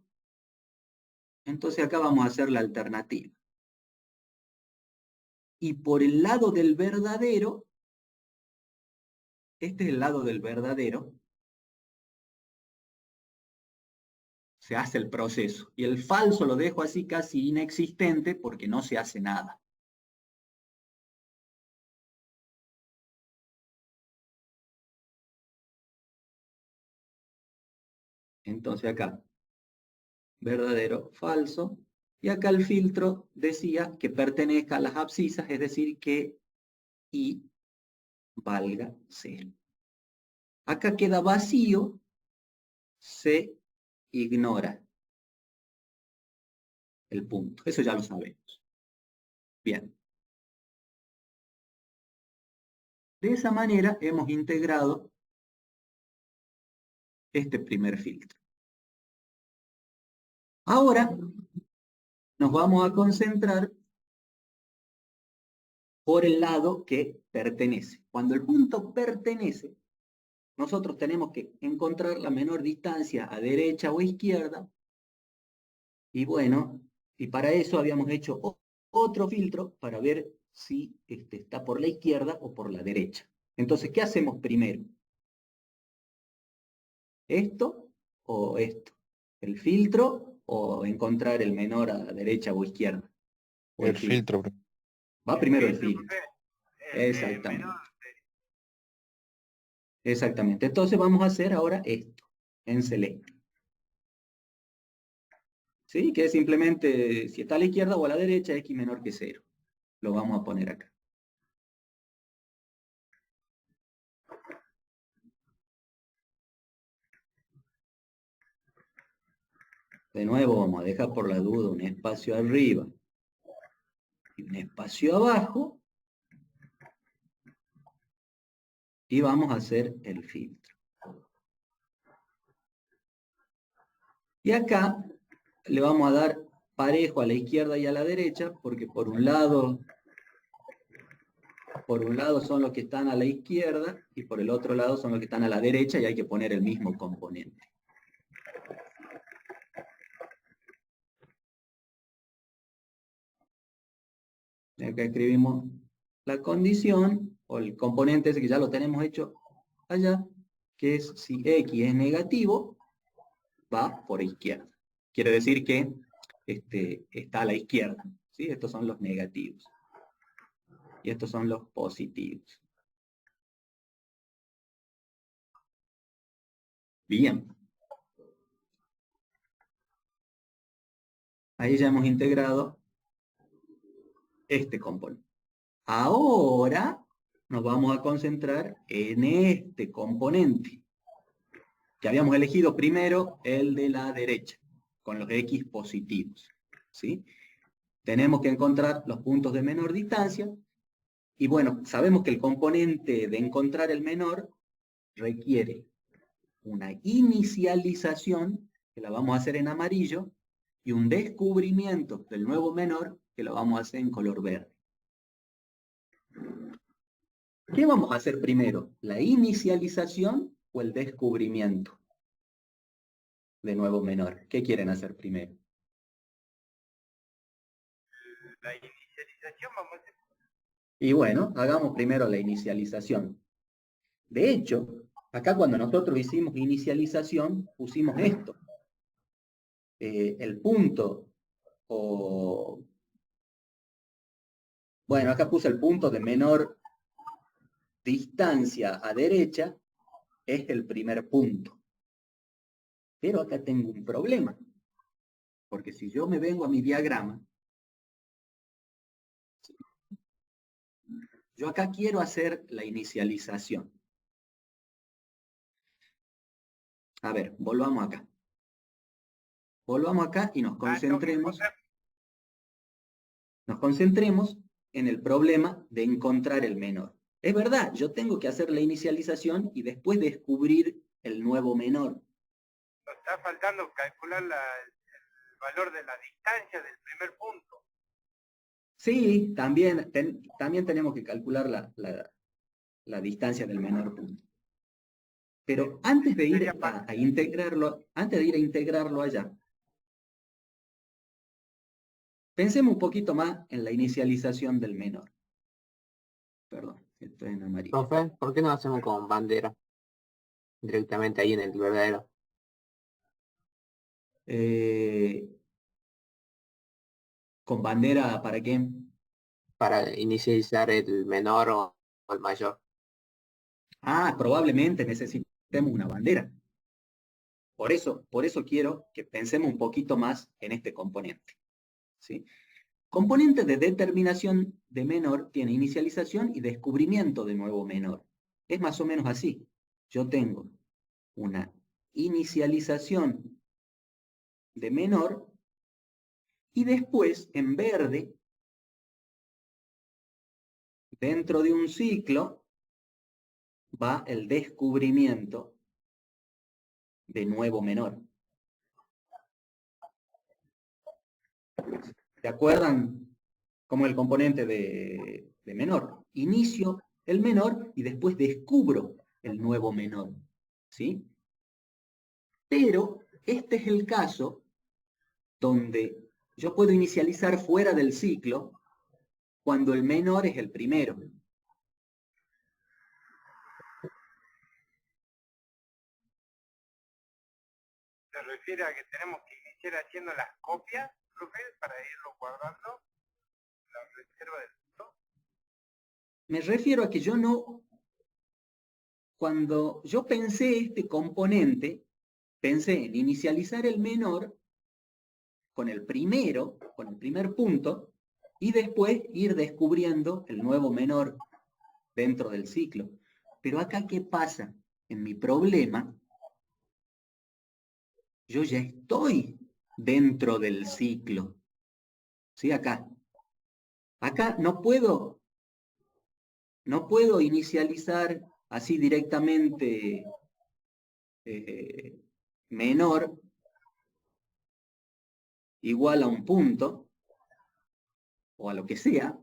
Entonces acá vamos a hacer la alternativa. Y por el lado del verdadero, este es el lado del verdadero, se hace el proceso. Y el falso lo dejo así casi inexistente porque no se hace nada. Entonces acá, verdadero, falso. Y acá el filtro decía que pertenezca a las abscisas, es decir, que I valga 0. Acá queda vacío, se ignora el punto. Eso ya lo sabemos. Bien. De esa manera hemos integrado este primer filtro. Ahora nos vamos a concentrar por el lado que pertenece. Cuando el punto pertenece, nosotros tenemos que encontrar la menor distancia a derecha o izquierda. Y bueno, y para eso habíamos hecho otro filtro para ver si está por la izquierda o por la derecha. Entonces, ¿qué hacemos primero? ¿Esto o esto? ¿El filtro o encontrar el menor a derecha o izquierda? O el El filtro. filtro. Va El primero el filtro, filtro. menor. Exactamente. Exactamente. Entonces vamos a hacer ahora esto, en celeste. ¿Sí? Que es simplemente, si está a la izquierda o a la derecha, x menor que 0. Lo vamos a poner acá. De nuevo vamos a dejar por la duda un espacio arriba y un espacio abajo. Y vamos a hacer el filtro. Y acá le vamos a dar parejo a la izquierda y a la derecha, porque por un lado son los que están a la izquierda y por el otro lado son los que están a la derecha y hay que poner el mismo componente. Y acá escribimos la condición o el componente ese que ya lo tenemos hecho allá, que es si X es negativo, va por izquierda. Quiere decir que está a la izquierda, ¿sí? Estos son los negativos. Y estos son los positivos. Bien. Ahí ya hemos integrado este componente. Ahora nos vamos a concentrar en este componente, que habíamos elegido primero el de la derecha, con los X positivos, ¿sí? Tenemos que encontrar los puntos de menor distancia, y bueno, sabemos que el componente de encontrar el menor requiere una inicialización, que la vamos a hacer en amarillo, y un descubrimiento del nuevo menor, que lo vamos a hacer en color verde. ¿Qué vamos a hacer primero? ¿La inicialización o el descubrimiento de nuevo menor? ¿Qué quieren hacer primero? La inicialización vamos a hacer. Y bueno, hagamos primero la inicialización. De hecho, acá cuando nosotros hicimos inicialización, pusimos esto. El punto, bueno, acá puse el punto de menor distancia a derecha, es el primer punto. Pero acá tengo un problema. Porque si yo me vengo a mi diagrama, yo acá quiero hacer la inicialización. A ver, volvamos acá. Volvamos acá y nos concentremos en el problema de encontrar el menor. Es verdad, yo tengo que hacer la inicialización y después descubrir el nuevo menor. Nos está faltando calcular el valor de la distancia del primer punto. Sí, también tenemos que calcular la distancia del menor punto. Pero antes de ir a integrarlo, allá, pensemos un poquito más en la inicialización del menor. Perdón, esto es en amarillo. Profe, ¿por qué no hacemos con bandera? Directamente ahí en el verdadero. ¿Con bandera para qué? Para inicializar el menor o el mayor. Ah, probablemente necesitemos una bandera. Por eso quiero que pensemos un poquito más en este componente. ¿Sí? Componente de determinación de menor tiene inicialización y descubrimiento de nuevo menor. Es más o menos así. Yo tengo una inicialización de menor y después en verde, dentro de un ciclo, va el descubrimiento de nuevo menor. ¿Se acuerdan cómo el componente de menor? Inicio el menor y después descubro el nuevo menor. ¿Sí? Pero este es el caso donde yo puedo inicializar fuera del ciclo cuando el menor es el primero. ¿Se refiere a que tenemos que iniciar haciendo las copias, profe, para irlo guardando la reserva del punto? Me refiero a que yo no, cuando yo pensé este componente, pensé en inicializar el menor con el primer punto, y después ir descubriendo el nuevo menor dentro del ciclo. Pero acá, ¿qué pasa? En mi problema, yo ya estoy dentro del ciclo. ¿Sí? Acá. Acá no puedo inicializar así directamente menor igual a un punto, o a lo que sea,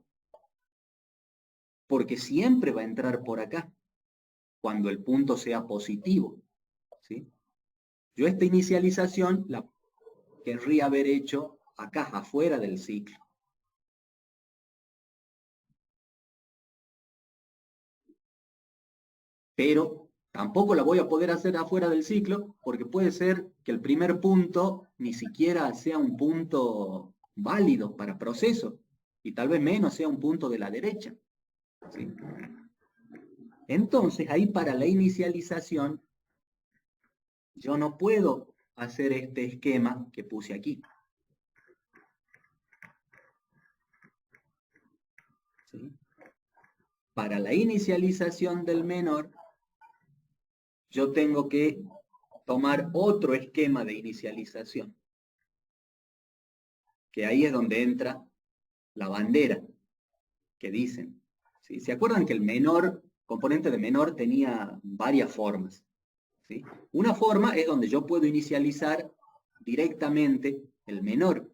porque siempre va a entrar por acá, cuando el punto sea positivo. ¿Sí? Yo esta inicialización la querría haber hecho acá, afuera del ciclo. Pero tampoco la voy a poder hacer afuera del ciclo, porque puede ser que el primer punto ni siquiera sea un punto válido para proceso, y tal vez menos sea un punto de la derecha. ¿Sí? Entonces, ahí para la inicialización, yo no puedo hacer este esquema que puse aquí. ¿Sí? Para la inicialización del menor, yo tengo que tomar otro esquema de inicialización, que ahí es donde entra la bandera que dicen. ¿Sí? ¿Se acuerdan que el menor, componente de menor tenía varias formas? ¿Sí? Una forma es donde yo puedo inicializar directamente el menor,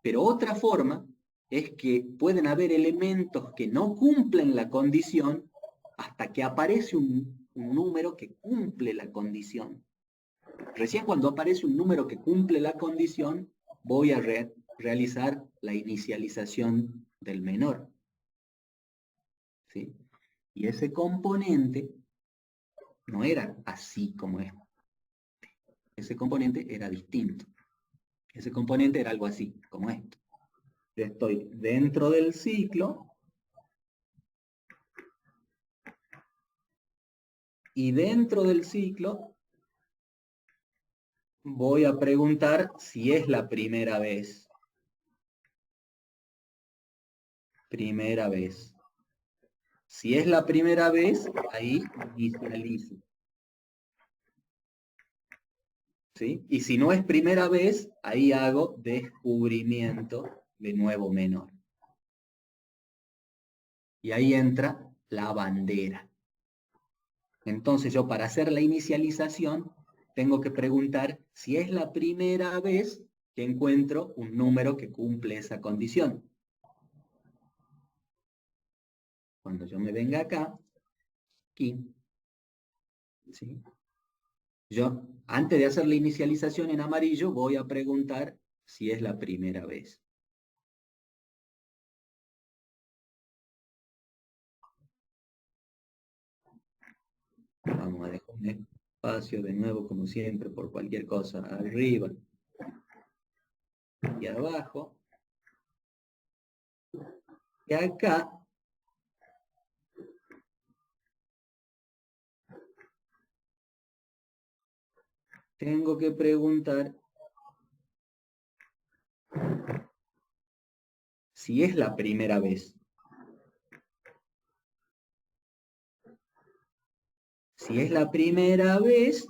pero otra forma es que pueden haber elementos que no cumplen la condición hasta que aparece un número que cumple la condición. Recién cuando aparece un número que cumple la condición, voy a realizar la inicialización del menor. ¿Sí? Y ese componente no era así como es. Ese componente era distinto. Ese componente era algo así, como esto. Yo estoy dentro del ciclo y dentro del ciclo voy a preguntar si es la primera vez. Primera vez. Si es la primera vez, ahí inicializo. ¿Sí? Y si no es primera vez, ahí hago descubrimiento de nuevo menor. Y ahí entra la bandera. Entonces yo para hacer la inicialización tengo que preguntar si es la primera vez que encuentro un número que cumple esa condición. Cuando yo me venga acá, aquí, ¿sí? Yo, antes de hacer la inicialización en amarillo, voy a preguntar si es la primera vez. Vamos a dejar un espacio de nuevo, como siempre, por cualquier cosa, arriba y abajo. Y acá tengo que preguntar si es la primera vez. Si es la primera vez,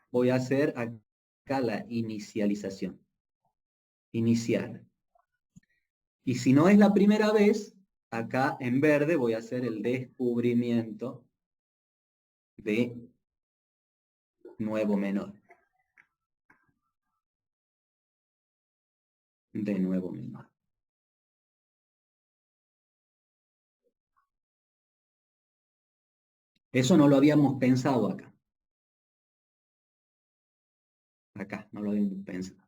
voy a hacer acá la inicialización. Iniciar. Y si no es la primera vez, acá en verde voy a hacer el descubrimiento de nuevo menor. De nuevo menor. Eso no lo habíamos pensado acá. Acá, no lo habíamos pensado.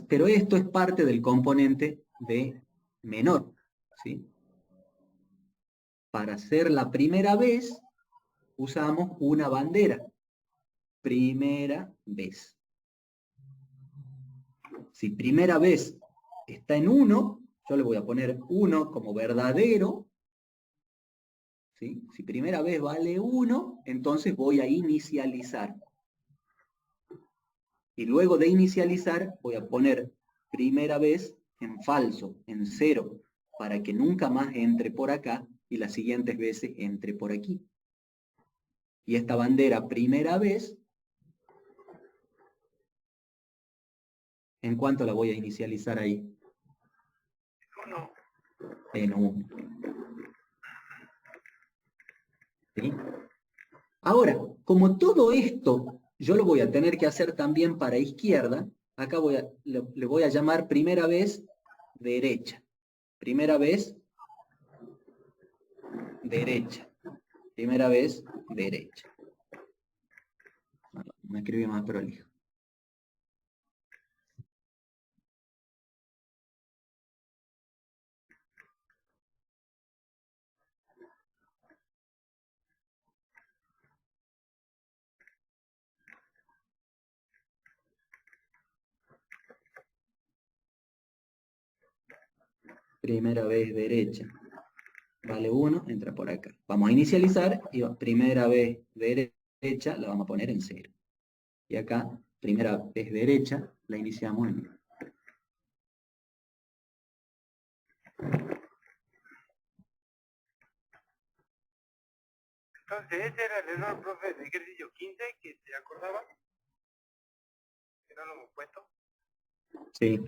Pero esto es parte del componente de menor. ¿Sí? Para hacer la primera vez, usamos una bandera. Primera vez. Si primera vez está en 1, yo le voy a poner 1 como verdadero. ¿Sí? Si primera vez vale 1, entonces voy a inicializar. Y luego de inicializar voy a poner primera vez en falso, en 0, para que nunca más entre por acá y las siguientes veces entre por aquí. Y esta bandera primera vez ¿En cuánto la voy a inicializar ahí? Uno. En 1. ¿Sí? Ahora, como todo esto yo lo voy a tener que hacer también para izquierda, acá le voy a llamar primera vez derecha. Primera vez derecha. Primera vez derecha. Me escribí más prolijo. Primera vez derecha. Vale 1, entra por acá. Vamos a inicializar y primera vez derecha la vamos a poner en 0. Y acá, primera vez derecha, la iniciamos en 1. Entonces ese era el error, profe, de ejercicio 15, que se acordaba, que no lo hemos puesto. Sí.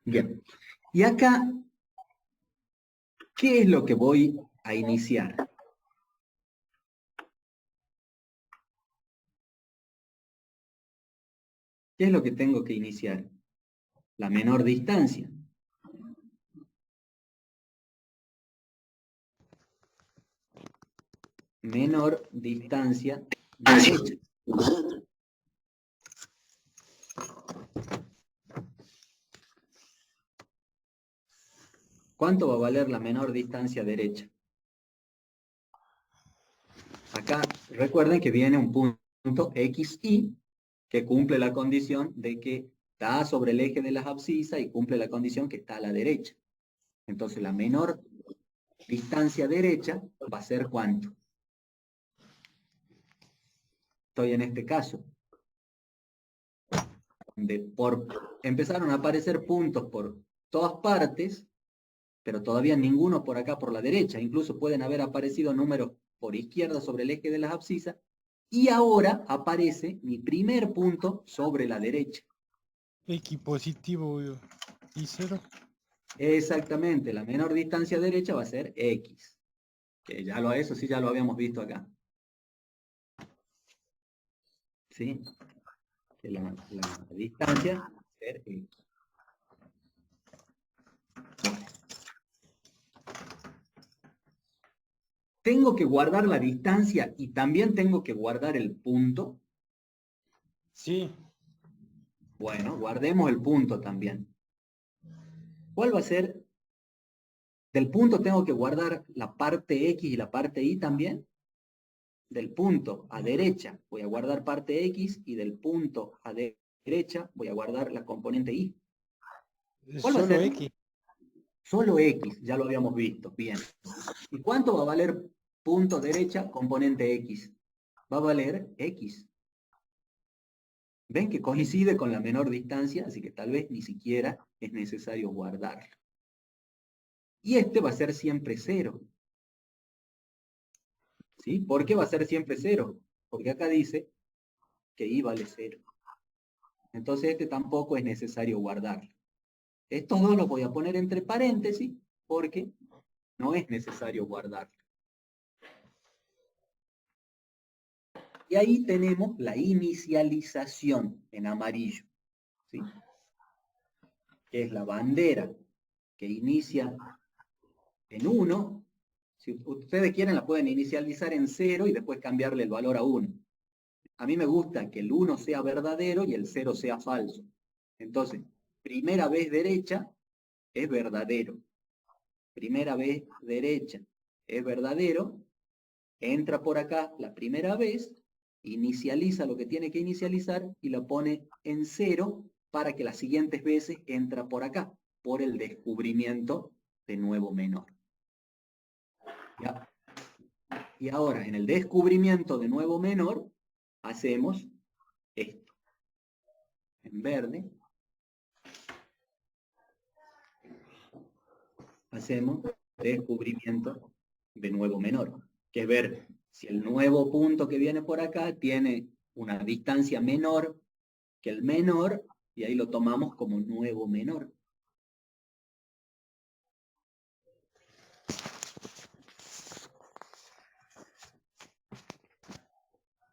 Bien. Y acá, ¿qué es lo que voy a iniciar? ¿Qué es lo que tengo que iniciar? La menor distancia. Menor distancia derecha. ¿Cuánto va a valer la menor distancia derecha? Acá recuerden que viene un punto XY que cumple la condición de que está sobre el eje de las abscisas y cumple la condición que está a la derecha. Entonces la menor distancia derecha va a ser ¿cuánto? Estoy en este caso, donde empezaron a aparecer puntos por todas partes, pero todavía ninguno por acá por la derecha. Incluso pueden haber aparecido números por izquierda sobre el eje de las abscisas, y ahora aparece mi primer punto sobre la derecha. X positivo y 0. Exactamente, la menor distancia derecha va a ser X. Que eso sí ya lo habíamos visto acá. ¿Sí? Que la distancia va a ser X. ¿Tengo que guardar la distancia y también tengo que guardar el punto? Sí. Bueno, guardemos el punto también. ¿Cuál va a ser? ¿Del punto tengo que guardar la parte X y la parte Y también? Del punto a derecha voy a guardar parte X y del punto a derecha voy a guardar la componente Y. ¿Cuál va a Solo ser? X. Solo X, ya lo habíamos visto. Bien. ¿Y cuánto va a valer punto derecha componente X? Va a valer X. ¿Ven que coincide con la menor distancia? Así que tal vez ni siquiera es necesario guardarlo. Y este va a ser siempre 0. ¿Sí? ¿Por qué va a ser siempre 0? Porque acá dice que Y vale 0. Entonces este tampoco es necesario guardarlo. Estos dos los voy a poner entre paréntesis porque no es necesario guardarlo. Y ahí tenemos la inicialización en amarillo, ¿sí? Que es la bandera que inicia en 1. Si ustedes quieren la pueden inicializar en 0 y después cambiarle el valor a 1. A mí me gusta que el 1 sea verdadero y el 0 sea falso. Entonces, primera vez derecha es verdadero. Primera vez derecha es verdadero. Entra por acá la primera vez, inicializa lo que tiene que inicializar y lo pone en 0 para que las siguientes veces entra por acá, por el descubrimiento de nuevo menor. ¿Ya? Y ahora, en el descubrimiento de nuevo menor, hacemos esto. En verde, hacemos descubrimiento de nuevo menor, que es ver si el nuevo punto que viene por acá tiene una distancia menor que el menor, y ahí lo tomamos como nuevo menor.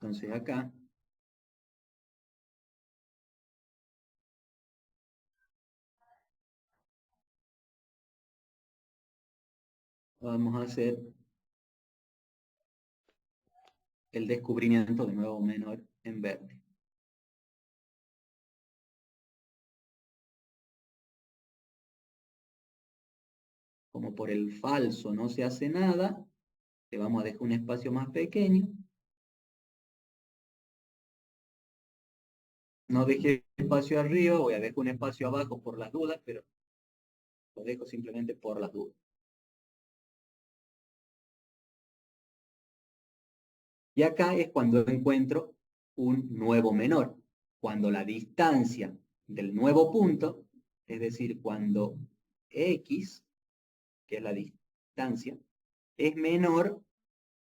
Entonces acá vamos a hacer el descubrimiento de nuevo menor en verde. Como por el falso no se hace nada, le vamos a dejar un espacio más pequeño. No dejé espacio arriba, voy a dejar un espacio abajo por las dudas, pero lo dejo simplemente por las dudas. Y acá es cuando encuentro un nuevo menor. Cuando la distancia del nuevo punto, es decir, cuando x, que es la distancia, es menor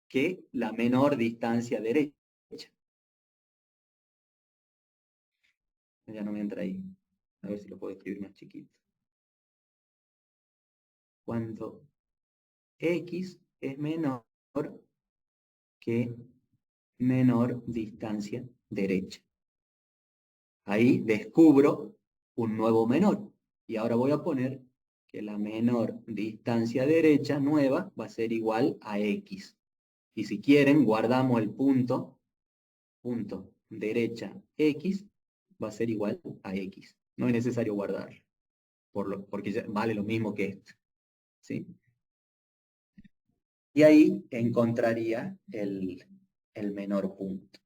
que la menor distancia derecha. Ya no me entra ahí. A ver si lo puedo escribir más chiquito. Cuando x es menor que menor distancia derecha. Ahí descubro un nuevo menor. Y ahora voy a poner que la menor distancia derecha nueva va a ser igual a x. Y si quieren, guardamos el punto derecha x va a ser igual a x. No es necesario guardarlo, porque ya vale lo mismo que esto. ¿Sí? Y ahí encontraría el menor punto.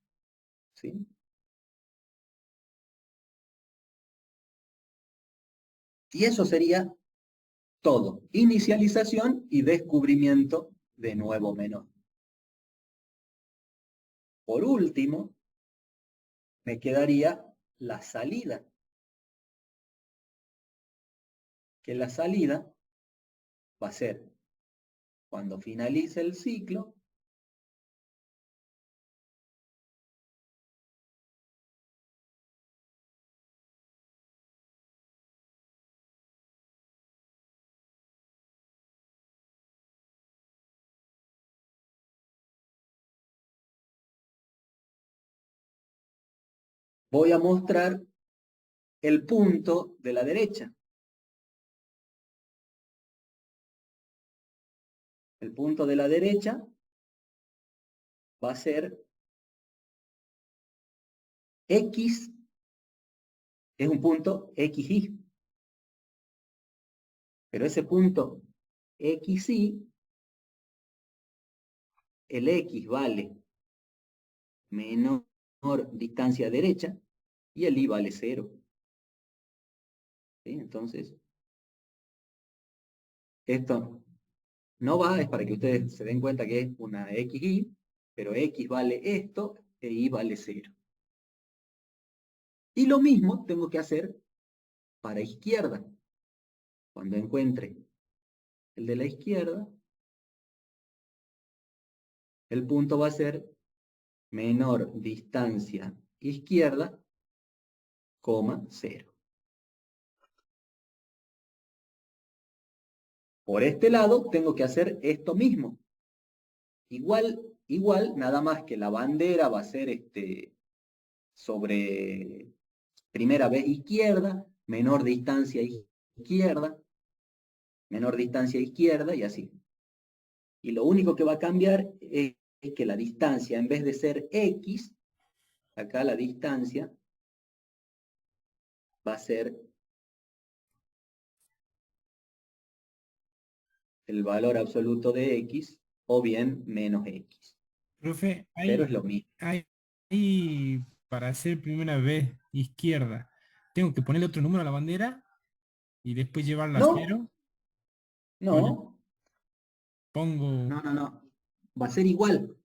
¿Sí? Y eso sería todo. Inicialización y descubrimiento de nuevo menor. Por último, me quedaría la salida. Que la salida va a ser cuando finalice el ciclo, voy a mostrar el punto de la derecha. El punto de la derecha va a ser X, es un punto XY. Pero ese punto XY, el X vale menor distancia derecha y el Y vale 0. ¿Sí? Entonces, esto no va, es para que ustedes se den cuenta que es una XY, pero X vale esto e Y vale 0. Y lo mismo tengo que hacer para izquierda. Cuando encuentre el de la izquierda, el punto va a ser menor distancia izquierda, 0. Por este lado tengo que hacer esto mismo. Igual, nada más que la bandera va a ser sobre primera vez izquierda, menor distancia izquierda y así. Y lo único que va a cambiar es que la distancia, en vez de ser X, acá la distancia va a ser el valor absoluto de X o bien menos X. Profe, Pero es lo mismo. hay para hacer primera vez izquierda, tengo que ponerle otro número a la bandera y después llevarla a No, cero. O le no, pongo, no. Va a ser igual.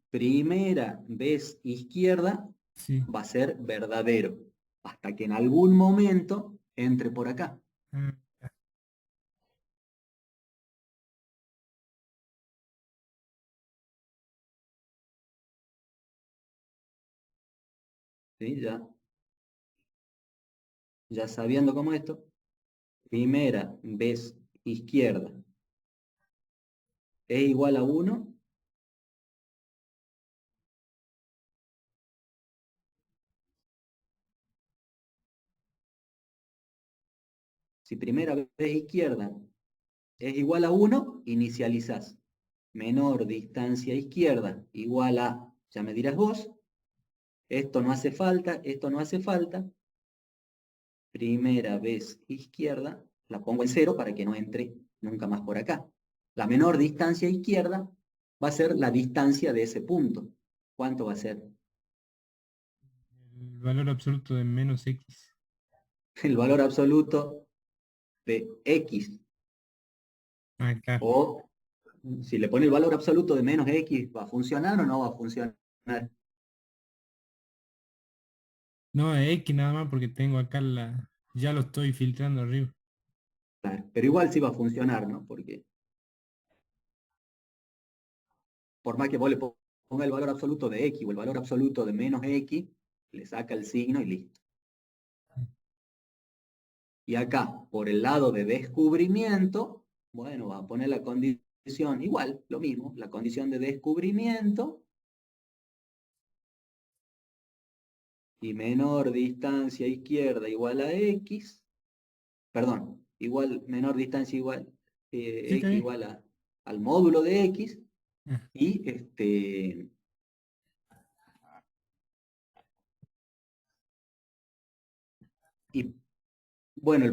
Primera vez izquierda sí. va a ser verdadero. Hasta que en algún momento entre por acá. Ah, ¿Sí? Ya ya sabiendo cómo esto, primera vez izquierda es igual a 1, si primera vez izquierda es igual a 1, inicializás. Menor distancia izquierda igual a, ya me dirás vos, esto no hace falta, esto no hace falta. Primera vez izquierda, la pongo en 0 para que no entre nunca más por acá. La menor distancia izquierda va a ser la distancia de ese punto. ¿Cuánto va a ser? El valor absoluto de menos X. El valor absoluto de X. Acá. O si le pone el valor absoluto de menos X, ¿va a funcionar o no va a funcionar? No, X nada más porque tengo acá la... Ya lo estoy filtrando arriba. Claro, pero igual sí va a funcionar, ¿no? Porque por más que vos le ponga el valor absoluto de X o el valor absoluto de menos X, le saca el signo y listo. Y acá, por el lado de descubrimiento, bueno, va a poner la condición, igual, lo mismo, la condición de descubrimiento y menor distancia izquierda igual a X, perdón, igual, menor distancia igual, Sí, está X bien. igual al módulo de X, Ah, y y bueno, el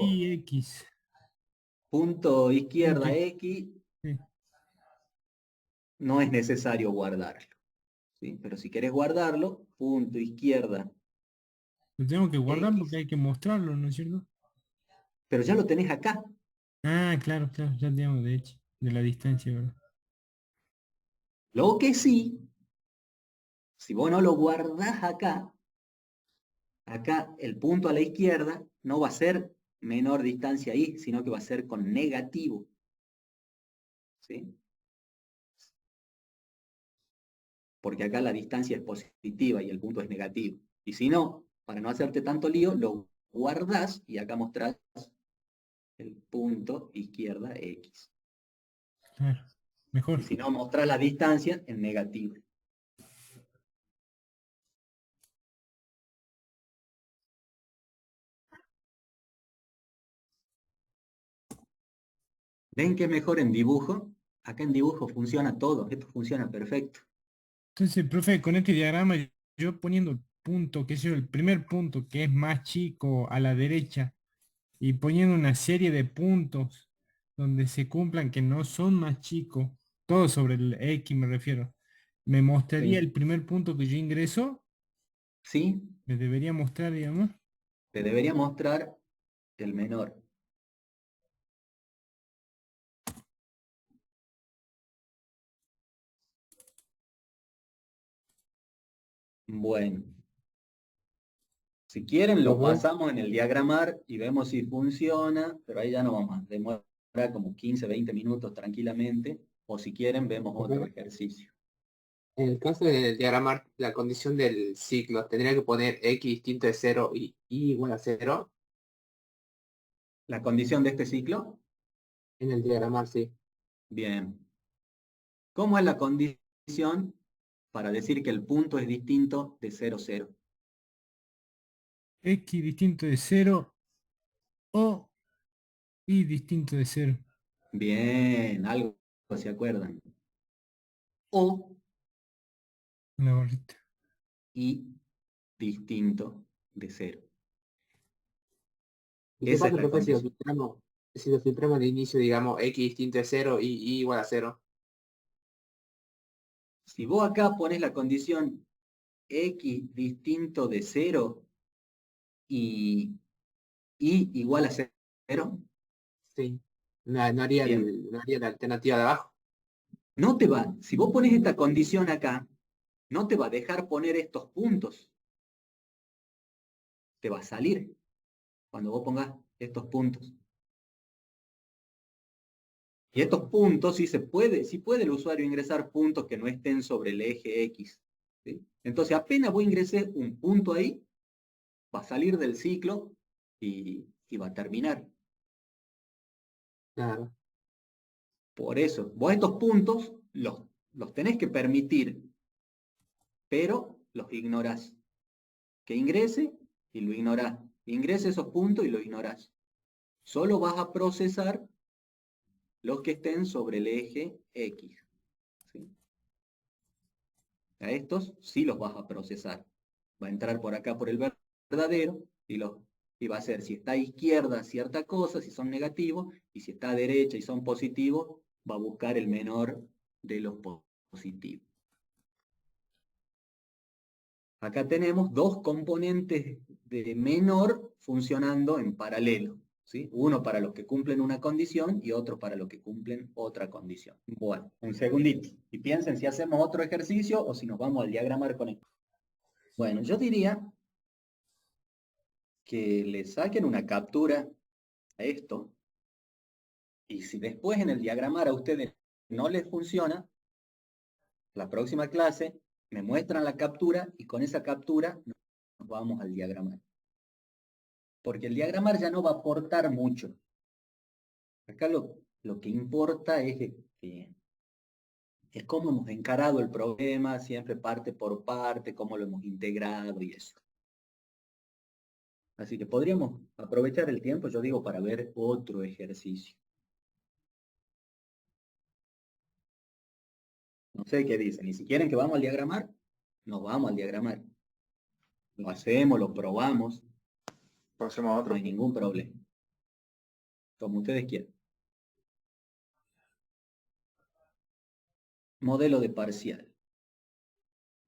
Y X. punto Punto izquierda y... X sí. no es necesario guardarlo, ¿sí? Pero si querés guardarlo, punto izquierda Lo tengo que guardar porque X, hay que mostrarlo, ¿no es cierto? pero ya lo tenés acá. Ah, claro, claro, ya tenemos de hecho. De la distancia, ¿verdad? Lo que sí, si vos no lo guardás acá, acá el punto a la izquierda no va a ser menor distancia y, sino que va a ser con negativo, ¿sí? Porque acá la distancia es positiva y el punto es negativo. Y si no, para no hacerte tanto lío, lo guardás y acá mostrás el punto izquierda X. Claro, mejor. Y si no, mostrás la distancia en negativo. ¿Ven que es mejor en dibujo? Acá en dibujo funciona todo, esto funciona perfecto. Entonces, profe, con este diagrama, yo poniendo el punto, que es el primer punto que es más chico a la derecha, y poniendo una serie de puntos donde se cumplan que no son más chicos, todo sobre el X me refiero, me mostraría Sí. el primer punto que yo ingreso, ¿Sí? me debería mostrar, digamos. Te debería mostrar el menor. Bueno, si quieren lo Profe, pasamos en el diagramar y vemos si funciona, pero ahí ya no vamos a demorar como 15, 20 minutos tranquilamente, o si quieren vemos otro profe, ejercicio. en el caso del diagramar la condición del ciclo, tendría que poner X distinto de 0 y Y igual a 0 ¿La condición de este ciclo? en el diagramar, sí. Bien. ¿Cómo es la condición para decir que el punto es distinto de 0, 0? X distinto de cero o Y distinto de cero. Bien, algo se acuerdan. O La barrita. y distinto de 0. ¿Y qué Esa es pasa, la profe, condición. si lo filtramos de inicio, digamos, X distinto de 0 y Y igual a 0? Si vos acá pones la condición X distinto de 0 y Y igual a 0, Sí. No haría bien, no haría la alternativa de abajo. no te va, si vos pones esta condición acá, no te va a dejar poner estos puntos. Te va a salir cuando vos pongas estos puntos. Y estos puntos sí puede el usuario ingresar puntos que no estén sobre el eje X. ¿Sí? Entonces apenas vos ingresé un punto ahí, Va a salir del ciclo y va a terminar. Claro. Por eso, vos estos puntos los tenés que permitir, pero los ignorás. Que ingrese y lo ignorás. Ingrese esos puntos y lo ignorás. Solo vas a procesar los que estén sobre el eje X. ¿Sí? A estos sí los vas a procesar. Va a entrar por acá por el verdadero y va a ser si está a izquierda cierta cosa, si son negativos, y si está a derecha y son positivos, va a buscar el menor de los positivos. Acá tenemos dos componentes de menor funcionando en paralelo. ¿Sí? Uno para los que cumplen una condición y otro para los que cumplen otra condición. Bueno, un segundito. Y piensen si hacemos otro ejercicio o si nos vamos al diagramar con esto. Bueno, yo diría que le saquen una captura a esto y si después en el diagramar a ustedes no les funciona, la próxima clase me muestran la captura y con esa captura nos vamos al diagramar. Porque el diagramar ya no va a aportar mucho. Acá lo que importa es cómo hemos encarado el problema, siempre parte por parte, cómo lo hemos integrado y eso. Así que podríamos aprovechar el tiempo, yo digo, para ver otro ejercicio. No sé qué dicen, y si quieren que vamos al diagramar, nos vamos al diagramar. Lo hacemos, lo probamos, Pasemos a no otro. hay ningún problema. Como ustedes quieran. Modelo de parcial.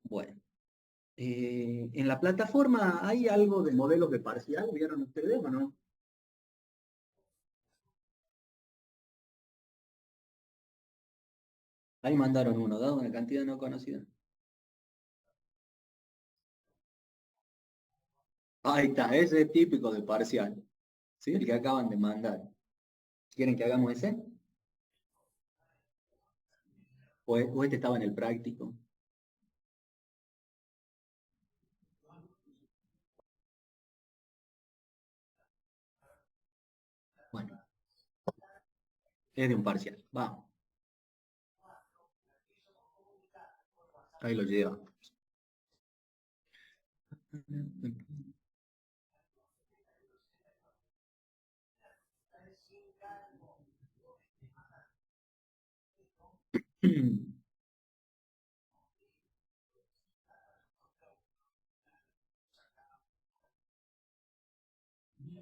Bueno. En la plataforma hay algo de modelos de parcial, ¿vieron ustedes o no? Ahí mandaron uno, dado una cantidad no conocida. Ahí está, ese es típico de parcial. ¿Sí? El que acaban de mandar. ¿Quieren que hagamos ese? ¿O este estaba en el práctico? Bueno, es de un parcial. Vamos. Ahí lo lleva.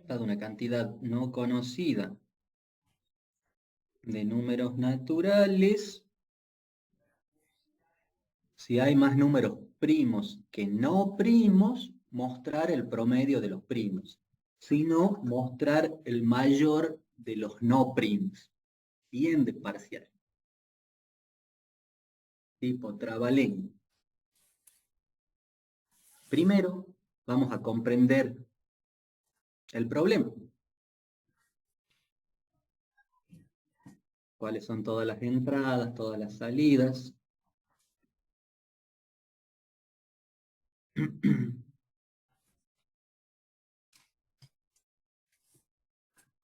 Dado una cantidad no conocida de números naturales, si hay más números primos que no primos, mostrar el promedio de los primos. Si no, mostrar el mayor de los no primos. Bien de parcial. Tipo trabalengua. Primero, vamos a comprender el problema. ¿Cuáles son todas las entradas, todas las salidas?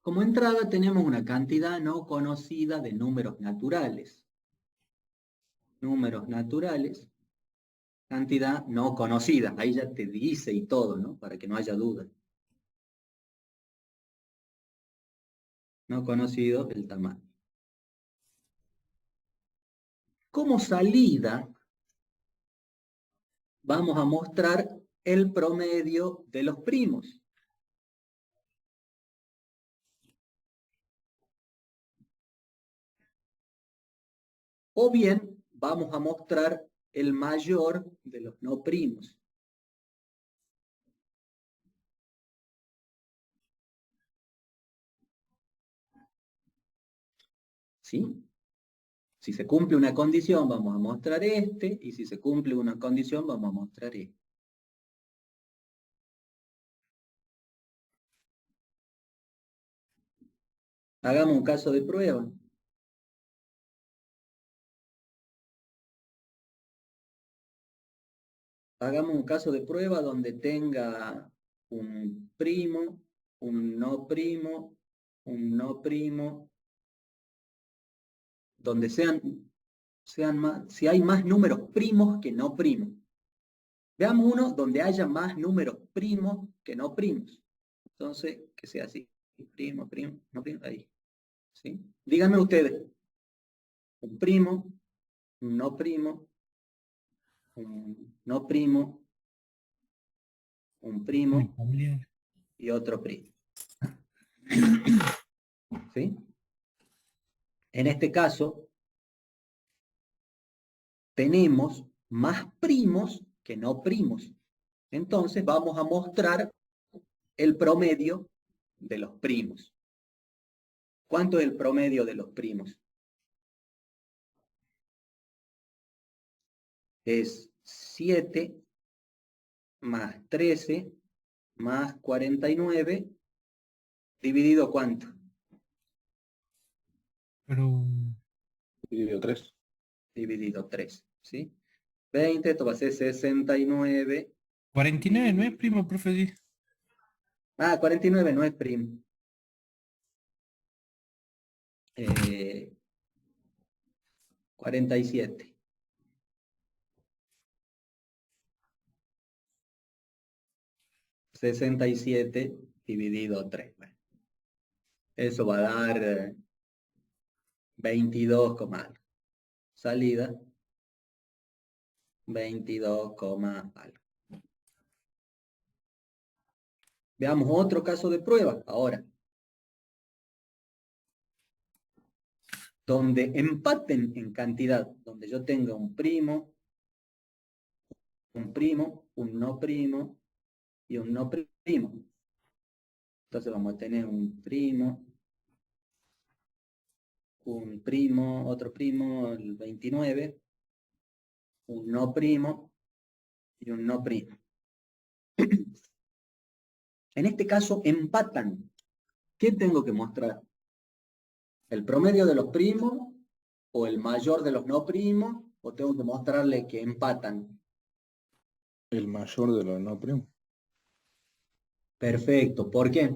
Como entrada tenemos una cantidad no conocida de números naturales. Números naturales, cantidad no conocida. Ahí ya te dice y todo, ¿no? Para que no haya duda. No conocido el tamaño. Como salida, vamos a mostrar el promedio de los primos. O bien, vamos a mostrar el mayor de los no primos. ¿Sí? Si se cumple una condición, vamos a mostrar este, y si se cumple una condición, vamos a mostrar este. Hagamos un caso de prueba. Hagamos un caso de prueba donde tenga un primo, un no primo, un no primo, donde sean más, si hay más números primos que no primos. Veamos uno donde haya más números primos que no primos. Entonces, que sea así. Primo, primo, no primo, ahí. ¿Sí? Díganme ustedes. Un primo, un no primo, un no primo, un primo y otro primo. ¿Sí? En este caso, tenemos más primos que no primos. Entonces vamos a mostrar el promedio de los primos. ¿Cuánto es el promedio de los primos? Es 7 más 13 más 49 dividido ¿cuánto? Pero Dividido 3. Dividido 3, ¿sí? 20, esto va a ser 69. 49 no es primo, profe. Sí. Ah, 49 no es primo. 47. $67 dividido 3. Bueno, eso va a dar 22, algo. Salida 22, algo. Veamos otro caso de prueba ahora. Donde empaten en cantidad, donde yo tenga un primo, un no primo y un no primo. Entonces vamos a tener un primo, otro primo, el 29, un no primo y un no primo. En este caso empatan. ¿Qué tengo que mostrar? ¿El promedio de los primos o el mayor de los no primos? ¿O tengo que mostrarle que empatan? El mayor de los no primos. Perfecto. ¿Por qué?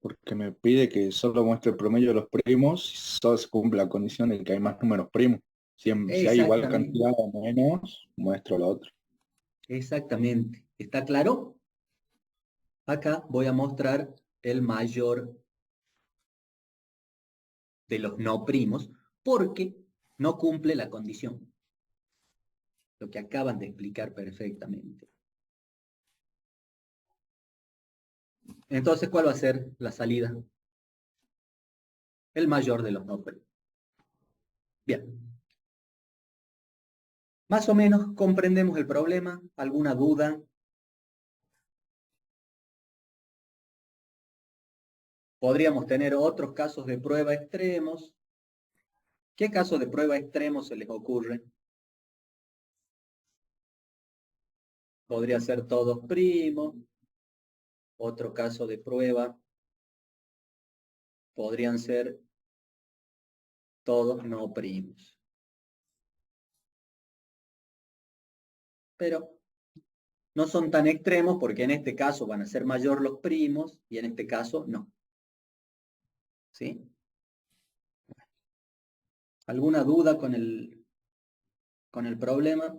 Porque me pide que solo muestre el promedio de los primos y solo se cumple la condición de que hay más números primos. Si hay igual Exactamente. cantidad o menos, muestro lo otro. Exactamente. ¿Está claro? Acá voy a mostrar el mayor de los no primos porque no cumple la condición. Lo que acaban de explicar perfectamente. Entonces, ¿cuál va a ser la salida? El mayor de los no primos. Bien. Más o menos comprendemos el problema. ¿Alguna duda? Podríamos tener otros casos de prueba extremos. ¿Qué casos de prueba extremos se les ocurre? Podría ser todos primos. Otro caso de prueba podrían ser todos no primos. Pero no son tan extremos porque en este caso van a ser mayor los primos y en este caso no. ¿Sí? ¿Alguna duda con el problema?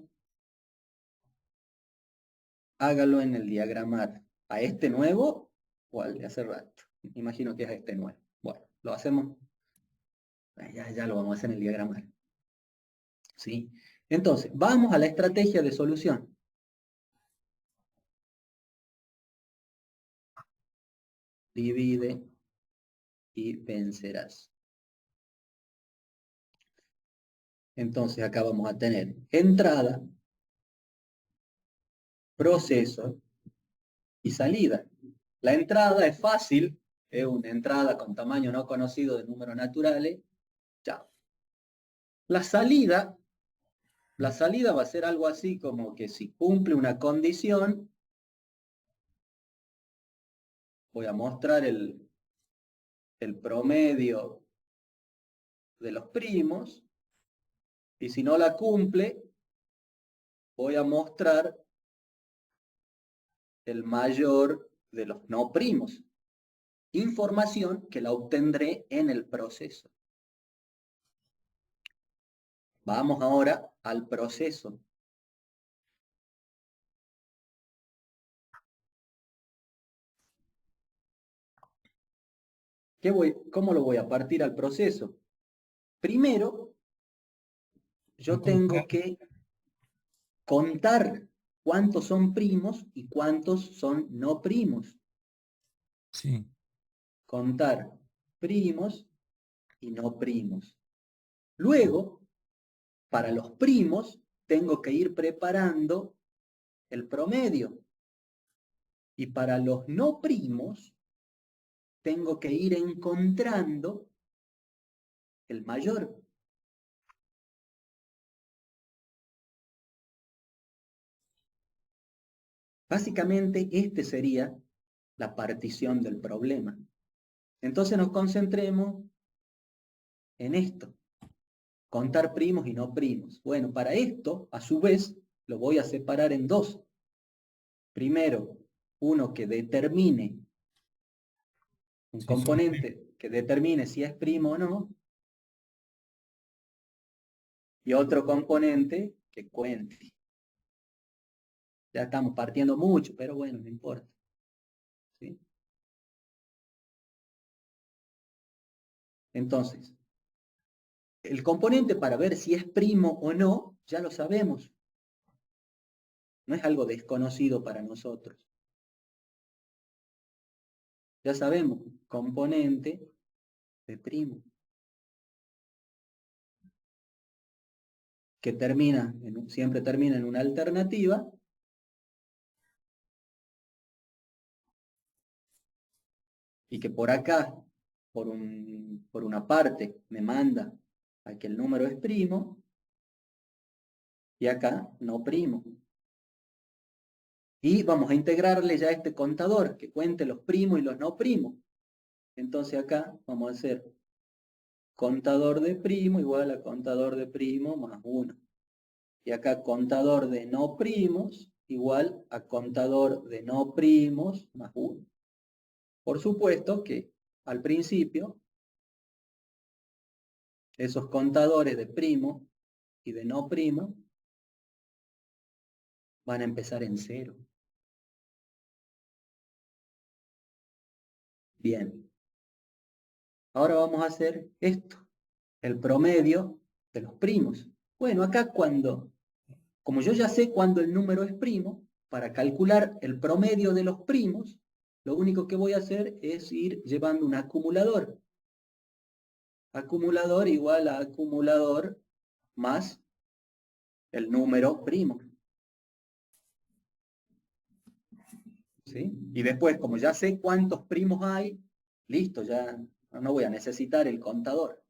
Hágalo en el diagramar. ¿A este nuevo o al de hace rato? Imagino que es a este nuevo. Bueno, lo hacemos. Ya lo vamos a hacer en el diagramar. ¿Sí? Entonces, vamos a la estrategia de solución. Divide y vencerás. Entonces acá vamos a tener entrada, proceso y salida. La entrada es fácil, es una entrada con tamaño no conocido de números naturales. Chao. La salida va a ser algo así como que si cumple una condición, voy a mostrar el promedio de los primos, y si no la cumple, voy a mostrar el mayor de los no primos. Información que la obtendré en el proceso. Vamos ahora al proceso. ¿Cómo lo voy a partir al proceso? Primero, yo tengo que contar cuántos son primos y cuántos son no primos. Sí. Contar primos y no primos. Luego, para los primos, tengo que ir preparando el promedio. Y para los no primos, tengo que ir encontrando el mayor. Básicamente, este sería la partición del problema. Entonces nos concentremos en esto. Contar primos y no primos. Bueno, para esto, a su vez, lo voy a separar en dos. Primero, uno que determine, un componente que determine si es primo o no, y otro componente que cuente. Ya estamos partiendo mucho, pero bueno, no importa. ¿Sí? Entonces, el componente para ver si es primo o no, ya lo sabemos. No es algo desconocido para nosotros. Ya sabemos, componente de primo. Que termina, siempre termina en una alternativa. Y que por acá, por una parte, me manda a que el número es primo. Y acá no primo. Y vamos a integrarle ya este contador que cuente los primos y los no primos. Entonces acá vamos a hacer contador de primo igual a contador de primo más 1. Y acá contador de no primos igual a contador de no primos más 1. Por supuesto que al principio esos contadores de primo y de no primo van a empezar en 0. Bien. Ahora vamos a hacer esto, el promedio de los primos. Bueno, acá como yo ya sé cuándo el número es primo, para calcular el promedio de los primos, lo único que voy a hacer es ir llevando un acumulador. Acumulador igual a acumulador más el número primo. ¿Sí? Y después, como ya sé cuántos primos hay, listo, ya no voy a necesitar el contador.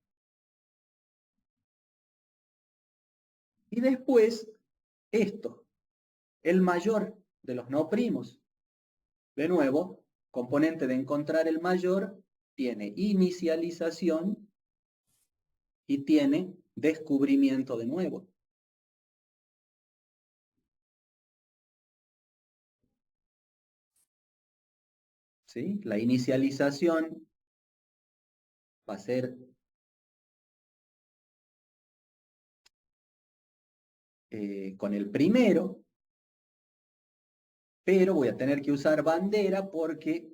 Y después, esto, el mayor de los no primos. De nuevo, componente de encontrar el mayor tiene inicialización y tiene descubrimiento de nuevo. ¿Sí? La inicialización va a ser con el primero, pero voy a tener que usar bandera porque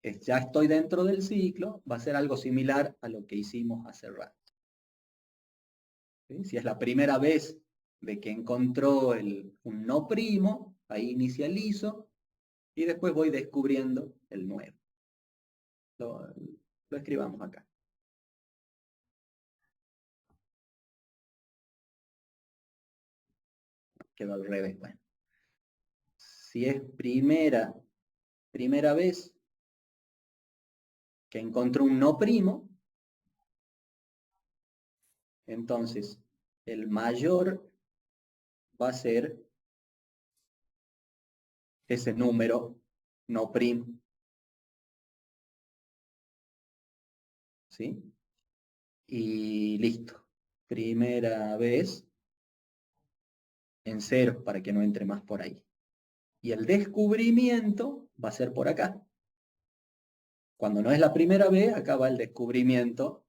ya estoy dentro del ciclo, va a ser algo similar a lo que hicimos hace rato. ¿Sí? Si es la primera vez de que encontró un no primo, ahí inicializo y después voy descubriendo el nuevo. Lo escribamos acá. Quedó al revés. Bueno. Si es primera vez que encontró un no primo, entonces el mayor va a ser ese número no primo. ¿Sí? Y listo. Primera vez en 0 para que no entre más por ahí. Y el descubrimiento va a ser por acá. Cuando no es la primera vez, acá va el descubrimiento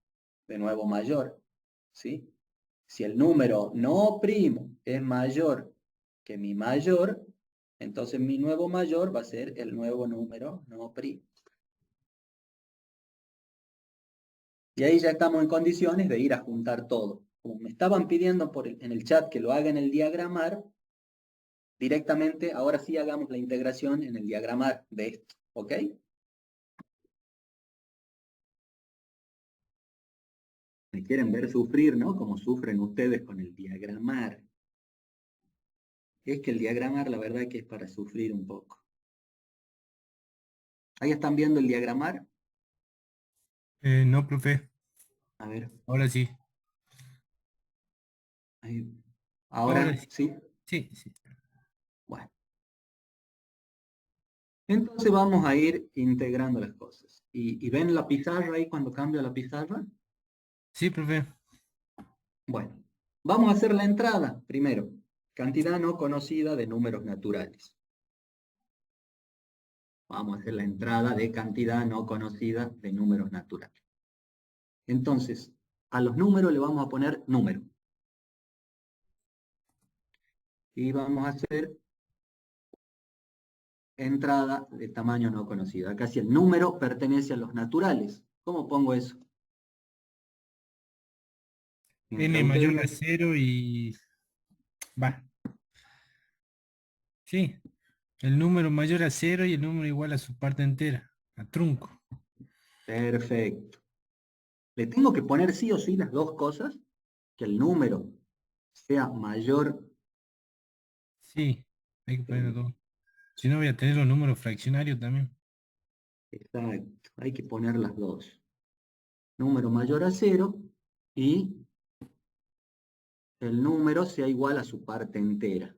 de nuevo mayor, ¿sí? Si el número no primo es mayor que mi mayor, entonces mi nuevo mayor va a ser el nuevo número no primo. Y ahí ya estamos en condiciones de ir a juntar todo. Como me estaban pidiendo en el chat que lo haga en el diagramar, directamente, ahora sí hagamos la integración en el diagramar de esto, ¿ok? Me quieren ver sufrir, ¿no? Como sufren ustedes con el diagramar. Es que el diagramar, la verdad que es para sufrir un poco. ¿Ahí están viendo el diagramar? No, profe. A ver, Ahora sí. ahí. Ahora Ahora, sí. ¿sí? Sí, sí. Bueno. Entonces vamos a ir integrando las cosas. ¿Y ven la pizarra ahí cuando cambio la pizarra? Sí, profe. Bueno, vamos a hacer la entrada primero. Cantidad no conocida de números naturales. Vamos a hacer la entrada de cantidad no conocida de números naturales. Entonces, a los números le vamos a poner número. Y vamos a hacer entrada de tamaño no conocido. Acá si el número pertenece a los naturales. ¿Cómo pongo eso? N Mientras mayor a ustedes 0 y... Va. Sí. El número mayor a 0 y el número igual a su parte entera. A trunco. Perfecto. Le tengo que poner sí o sí las dos cosas, que el número sea mayor. Sí. Hay que ponerlo eh, todo. Si no voy a tener los números fraccionarios también. exacto, hay que poner las dos. Número mayor a 0 y el número sea igual a su parte entera.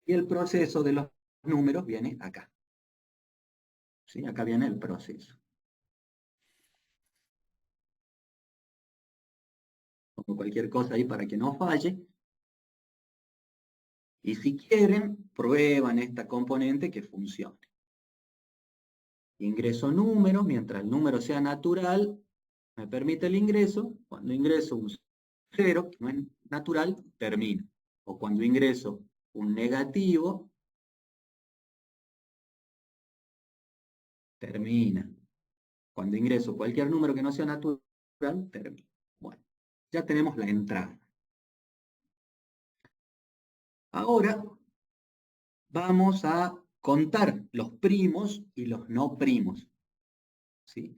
Y el proceso de los números viene acá. ¿Sí? Acá viene el proceso. Pongo cualquier cosa ahí para que no falle. Y si quieren, prueban esta componente que funcione. Ingreso número, mientras el número sea natural, me permite el ingreso. Cuando ingreso un 0, que no es natural, termino. O cuando ingreso un negativo, termina. Cuando ingreso cualquier número que no sea natural, termina. Bueno, ya tenemos la entrada. Ahora vamos a contar los primos y los no primos. ¿Sí?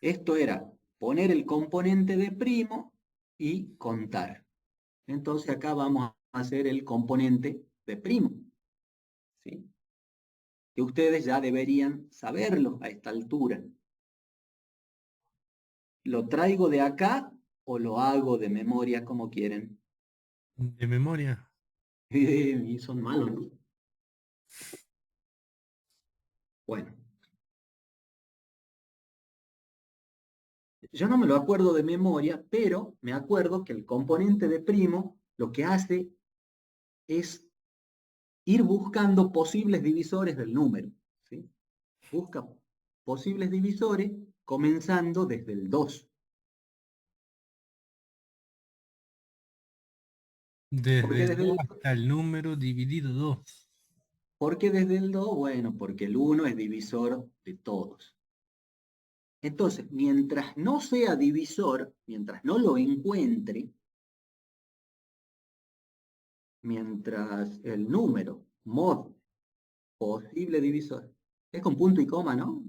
Esto era poner el componente de primo y contar. Entonces acá vamos a hacer el componente de primo. ¿Sí? Que ustedes ya deberían saberlo a esta altura. ¿Lo traigo de acá o lo hago de memoria como quieren? De memoria. Y son malos, ¿no? Bueno, yo no me lo acuerdo de memoria, pero me acuerdo que el componente de primo lo que hace es ir buscando posibles divisores del número. ¿Sí? Busca posibles divisores comenzando desde el 2. Desde Porque el desde 2 el, hasta el número dividido 2. porque desde el 2, bueno, porque el 1 es divisor de todos. Entonces, mientras no sea divisor, mientras no lo encuentre, mientras el número, mod, posible divisor, es con punto y coma, ¿no?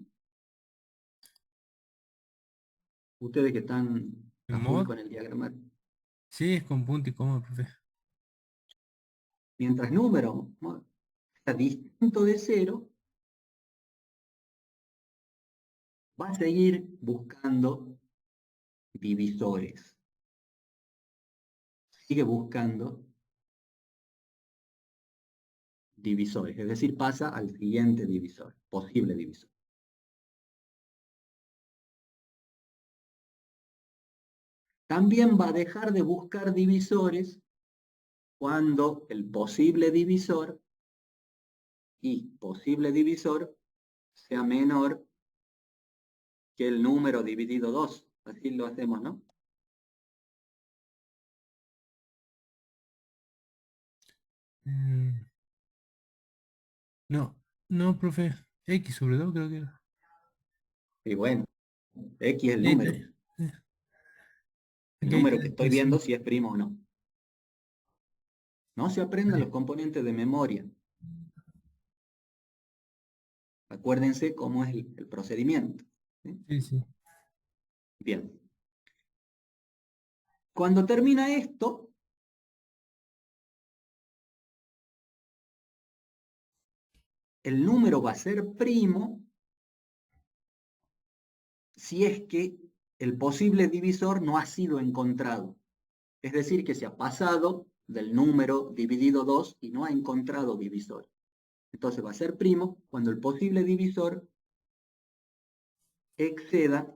Ustedes que están ¿El a full mod? con el diagrama. Sí, es con punto y coma, profe. Mientras número mod, está distinto de 0, va a seguir buscando divisores. Sigue buscando divisores, es decir, pasa al siguiente divisor, posible divisor. También va a dejar de buscar divisores cuando el posible divisor sea menor que el número dividido 2. Así lo hacemos, ¿no? No, no, profe. X sobre 2 creo que era. Y bueno, X es el Ahí número. está. El Aquí está, número que estoy sí. viendo si es primo o no. No se aprendan los componentes de memoria. Acuérdense cómo es el procedimiento. ¿Sí? Sí, sí. Bien. Cuando termina esto, el número va a ser primo si es que el posible divisor no ha sido encontrado. Es decir, que se ha pasado del número dividido 2 y no ha encontrado divisor. Entonces va a ser primo cuando el posible divisor exceda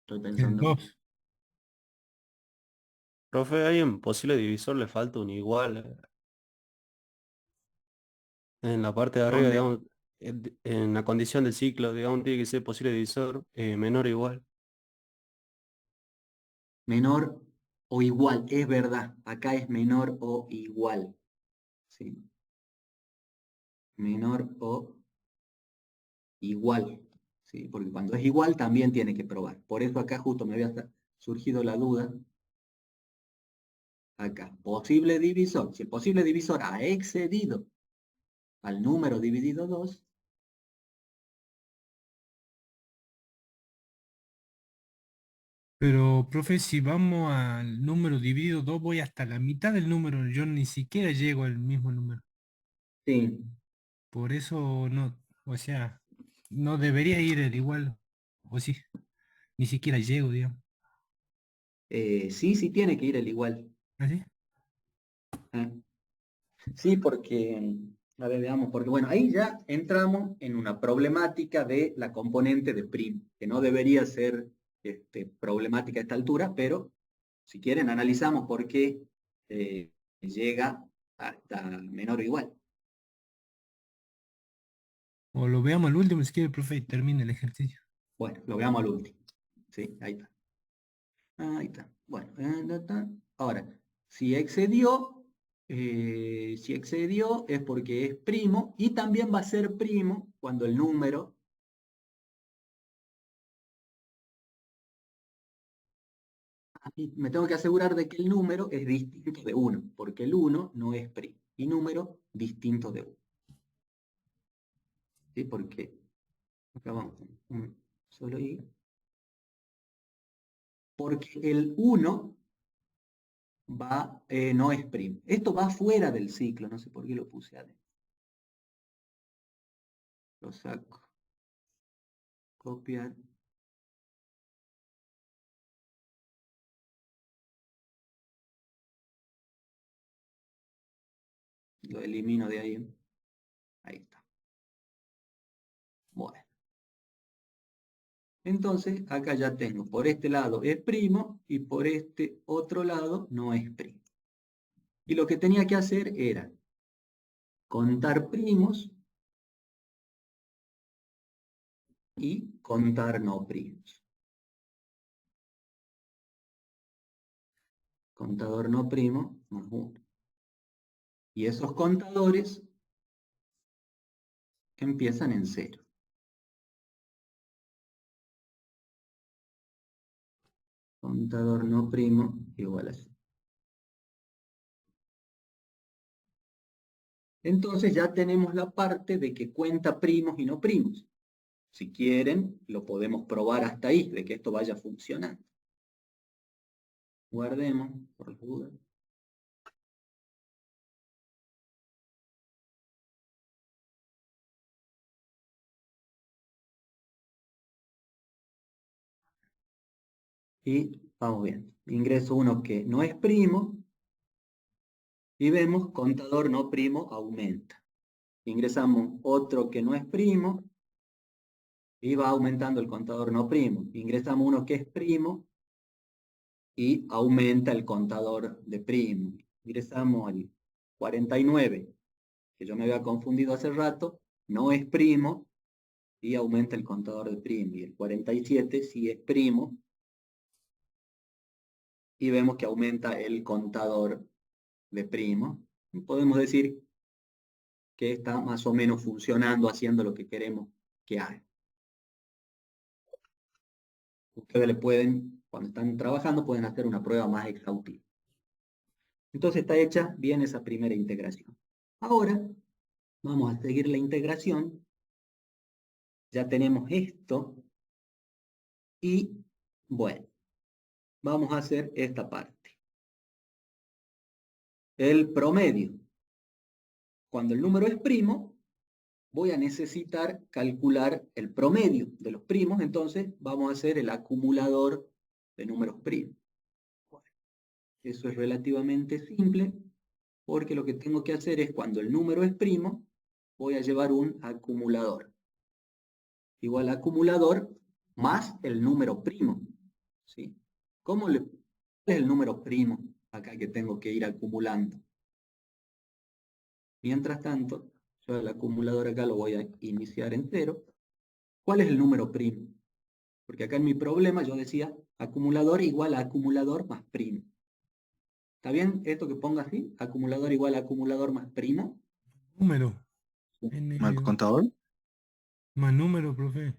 estoy El pensando, 2. Profe, ahí en posible divisor le falta un igual. En la parte de arriba, ¿dónde? digamos, en la condición del ciclo, digamos, tiene que ser posible divisor menor o igual. Menor o igual, es verdad, acá es menor o igual. ¿Sí? Menor o igual. ¿Sí? Porque cuando es igual también tiene que probar. Por eso acá justo me había surgido la duda. Acá, posible divisor. Si el posible divisor ha excedido al número dividido 2, Pero, profe, si vamos al número dividido 2 voy hasta la mitad del número. Yo ni siquiera llego al mismo número. sí, Por eso no, o sea, no debería ir el igual. O sí, ni siquiera llego, digamos. sí, sí tiene que ir el igual. ¿Así? ¿Eh? Sí, porque, a ver, veamos, porque bueno, ahí ya entramos en una problemática de la componente de primo, que no debería ser problemática a esta altura, pero si quieren analizamos por qué llega hasta menor o igual. O lo veamos al último si quiere, profe, y termine el ejercicio. Bueno, lo veamos al último. Sí, ahí está. Ahí está. Bueno, ahora, si excedió es porque es primo y también va a ser primo cuando el número y me tengo que asegurar de que el número es distinto de 1, porque el 1 no es primo. Y número distinto de 1. ¿Sí? Porque acá vamos un solo i. Porque el 1 no es primo. Esto va fuera del ciclo, no sé por qué lo puse adentro. Lo saco. Copiar. Lo elimino de ahí. Ahí está. Bueno. Entonces, acá ya tengo, por este lado es primo y por este otro lado no es primo. Y lo que tenía que hacer era contar primos y contar no primos. Contador no primo más 1. Y esos contadores empiezan en 0. Contador no primo igual a 0. Entonces ya tenemos la parte de que cuenta primos y no primos. Si quieren, lo podemos probar hasta ahí, de que esto vaya funcionando. Guardemos, por las dudas. Y vamos bien. Ingreso uno que no es primo y vemos contador no primo aumenta. Ingresamos otro que no es primo y va aumentando el contador no primo. Ingresamos uno que es primo y aumenta el contador de primo. Ingresamos el 49, que yo me había confundido hace rato, no es primo y aumenta el contador de primo. Y el 47 sí es primo y vemos que aumenta el contador de primo. Y podemos decir que está más o menos funcionando, haciendo lo que queremos que haga. Ustedes le pueden, cuando están trabajando, pueden hacer una prueba más exhaustiva. Entonces está hecha bien esa primera integración. Ahora vamos a seguir la integración. Ya tenemos esto. Y bueno, vamos a hacer esta parte. El promedio. Cuando el número es primo, voy a necesitar calcular el promedio de los primos, entonces vamos a hacer el acumulador de números primos. Bueno, eso es relativamente simple, porque lo que tengo que hacer es, cuando el número es primo, voy a llevar un acumulador. Igual acumulador más el número primo. ¿Sí? ¿Cuál es el número primo acá que tengo que ir acumulando? Mientras tanto, yo el acumulador acá lo voy a iniciar en 0. ¿Cuál es el número primo? Porque acá en mi problema yo decía acumulador igual a acumulador más primo. ¿Está bien esto que ponga así? Acumulador igual a acumulador más primo. Número. ¿Mal contador? Más número, profe.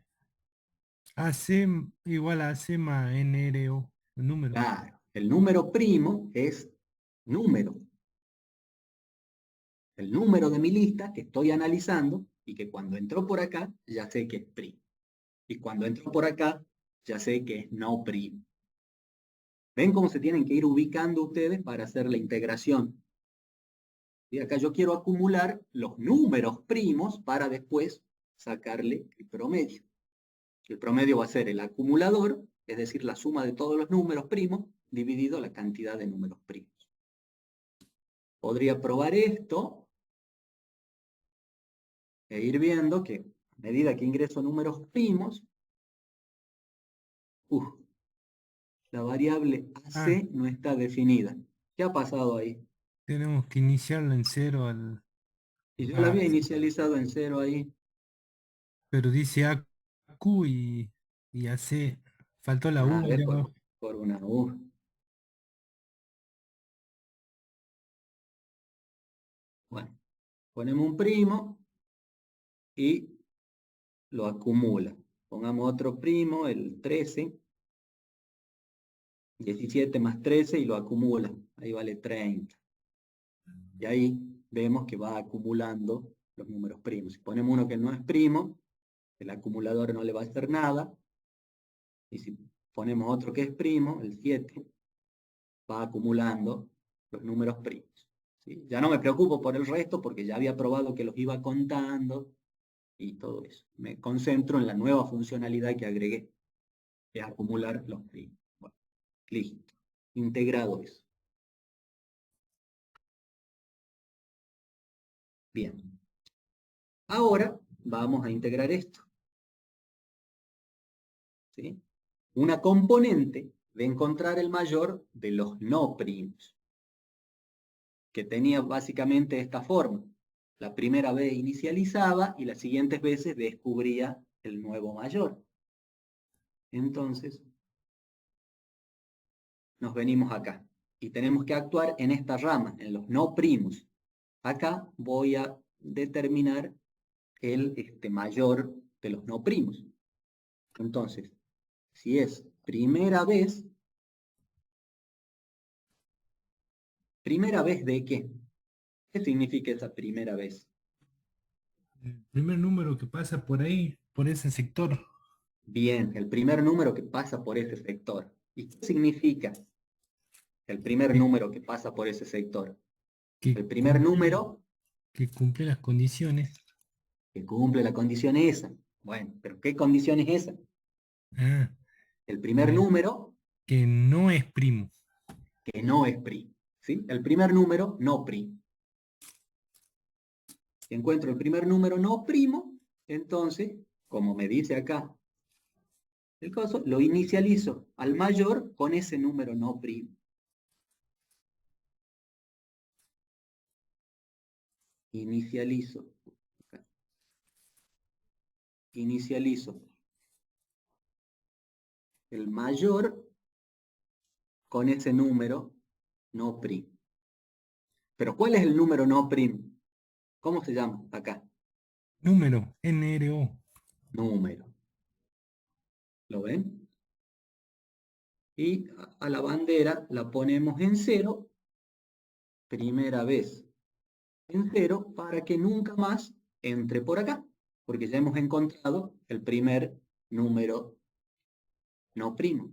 AC igual a AC más NRO. El número. Claro, el número primo es número. El número de mi lista que estoy analizando y que cuando entró por acá ya sé que es primo. Y cuando entró por acá ya sé que es no primo. ¿Ven cómo se tienen que ir ubicando ustedes para hacer la integración? Y acá yo quiero acumular los números primos para después sacarle el promedio. El promedio va a ser el acumulador, es decir, la suma de todos los números primos dividido la cantidad de números primos. Podría probar esto e ir viendo que a medida que ingreso números primos, la variable AC no está definida. ¿Qué ha pasado ahí? Tenemos que iniciarlo en 0 al... Y yo la había inicializado en 0 ahí. Pero dice AQ y AC. Faltó la U. Por una U. Bueno, ponemos un primo y lo acumula. Pongamos otro primo, el 13. 17 más 13 y lo acumula. Ahí vale 30. Y ahí vemos que va acumulando los números primos. Si ponemos uno que no es primo, el acumulador no le va a hacer nada. Y si ponemos otro que es primo, el 7, va acumulando los números primos. ¿Sí? Ya no me preocupo por el resto porque ya había probado que los iba contando y todo eso. Me concentro en la nueva funcionalidad que agregué, que es acumular los primos. Bueno, listo. Integrado eso. Bien. Ahora vamos a integrar esto. ¿Sí? Una componente de encontrar el mayor de los no primos, que tenía básicamente esta forma. La primera vez inicializaba y las siguientes veces descubría el nuevo mayor. Entonces, nos venimos acá y tenemos que actuar en esta rama, en los no primos. Acá voy a determinar el mayor de los no primos. Entonces, si es ¿primera vez de qué? ¿Qué significa esa primera vez? El primer número que pasa por ahí, por ese sector. Bien, el primer número que pasa por ese sector. ¿Y qué significa el primer número que pasa por ese sector? El primer número que cumple las condiciones. Que cumple la condición esa. Bueno, pero ¿qué condición es esa? El primer número que no es primo. Que no es primo. ¿Sí? El primer número no primo. Si encuentro el primer número no primo, entonces, como me dice acá el coso, lo inicializo al mayor con ese número no primo. Inicializo el mayor con ese número no primo. Pero ¿cuál es el número no primo? ¿Cómo se llama acá? Número, NRO. Número. ¿Lo ven? Y a la bandera la ponemos en 0, primera vez en 0, para que nunca más entre por acá, porque ya hemos encontrado el primer número no primo.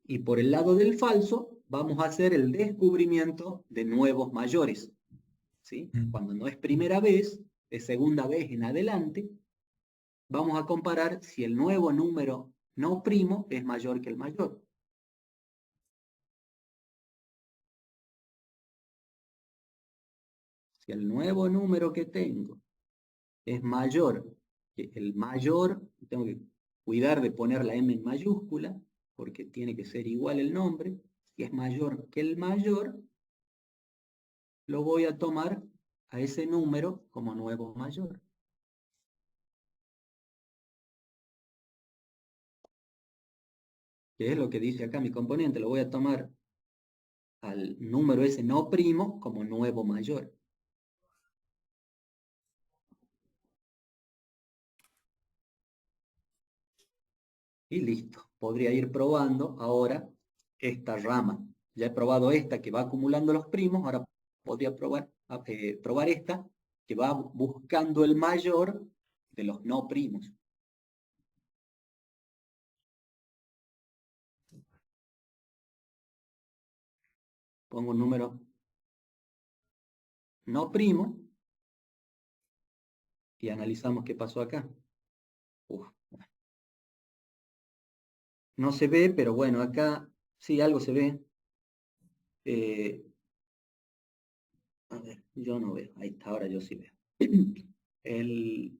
Y por el lado del falso, vamos a hacer el descubrimiento de nuevos mayores. ¿Sí? Cuando no es primera vez, es segunda vez en adelante, vamos a comparar si el nuevo número no primo es mayor que el mayor. Si el nuevo número que tengo es mayor que el mayor, tengo que cuidar de poner la M en mayúscula, porque tiene que ser igual el nombre. Si es mayor que el mayor, lo voy a tomar a ese número como nuevo mayor. Que es lo que dice acá mi componente, lo voy a tomar al número ese no primo como nuevo mayor. Y listo, podría ir probando ahora esta rama. Ya he probado esta que va acumulando los primos, ahora podría probar esta que va buscando el mayor de los no primos. Pongo un número no primo y analizamos qué pasó acá. No se ve, pero bueno, acá sí algo se ve. A ver, yo no veo. Ahí está, ahora yo sí veo. El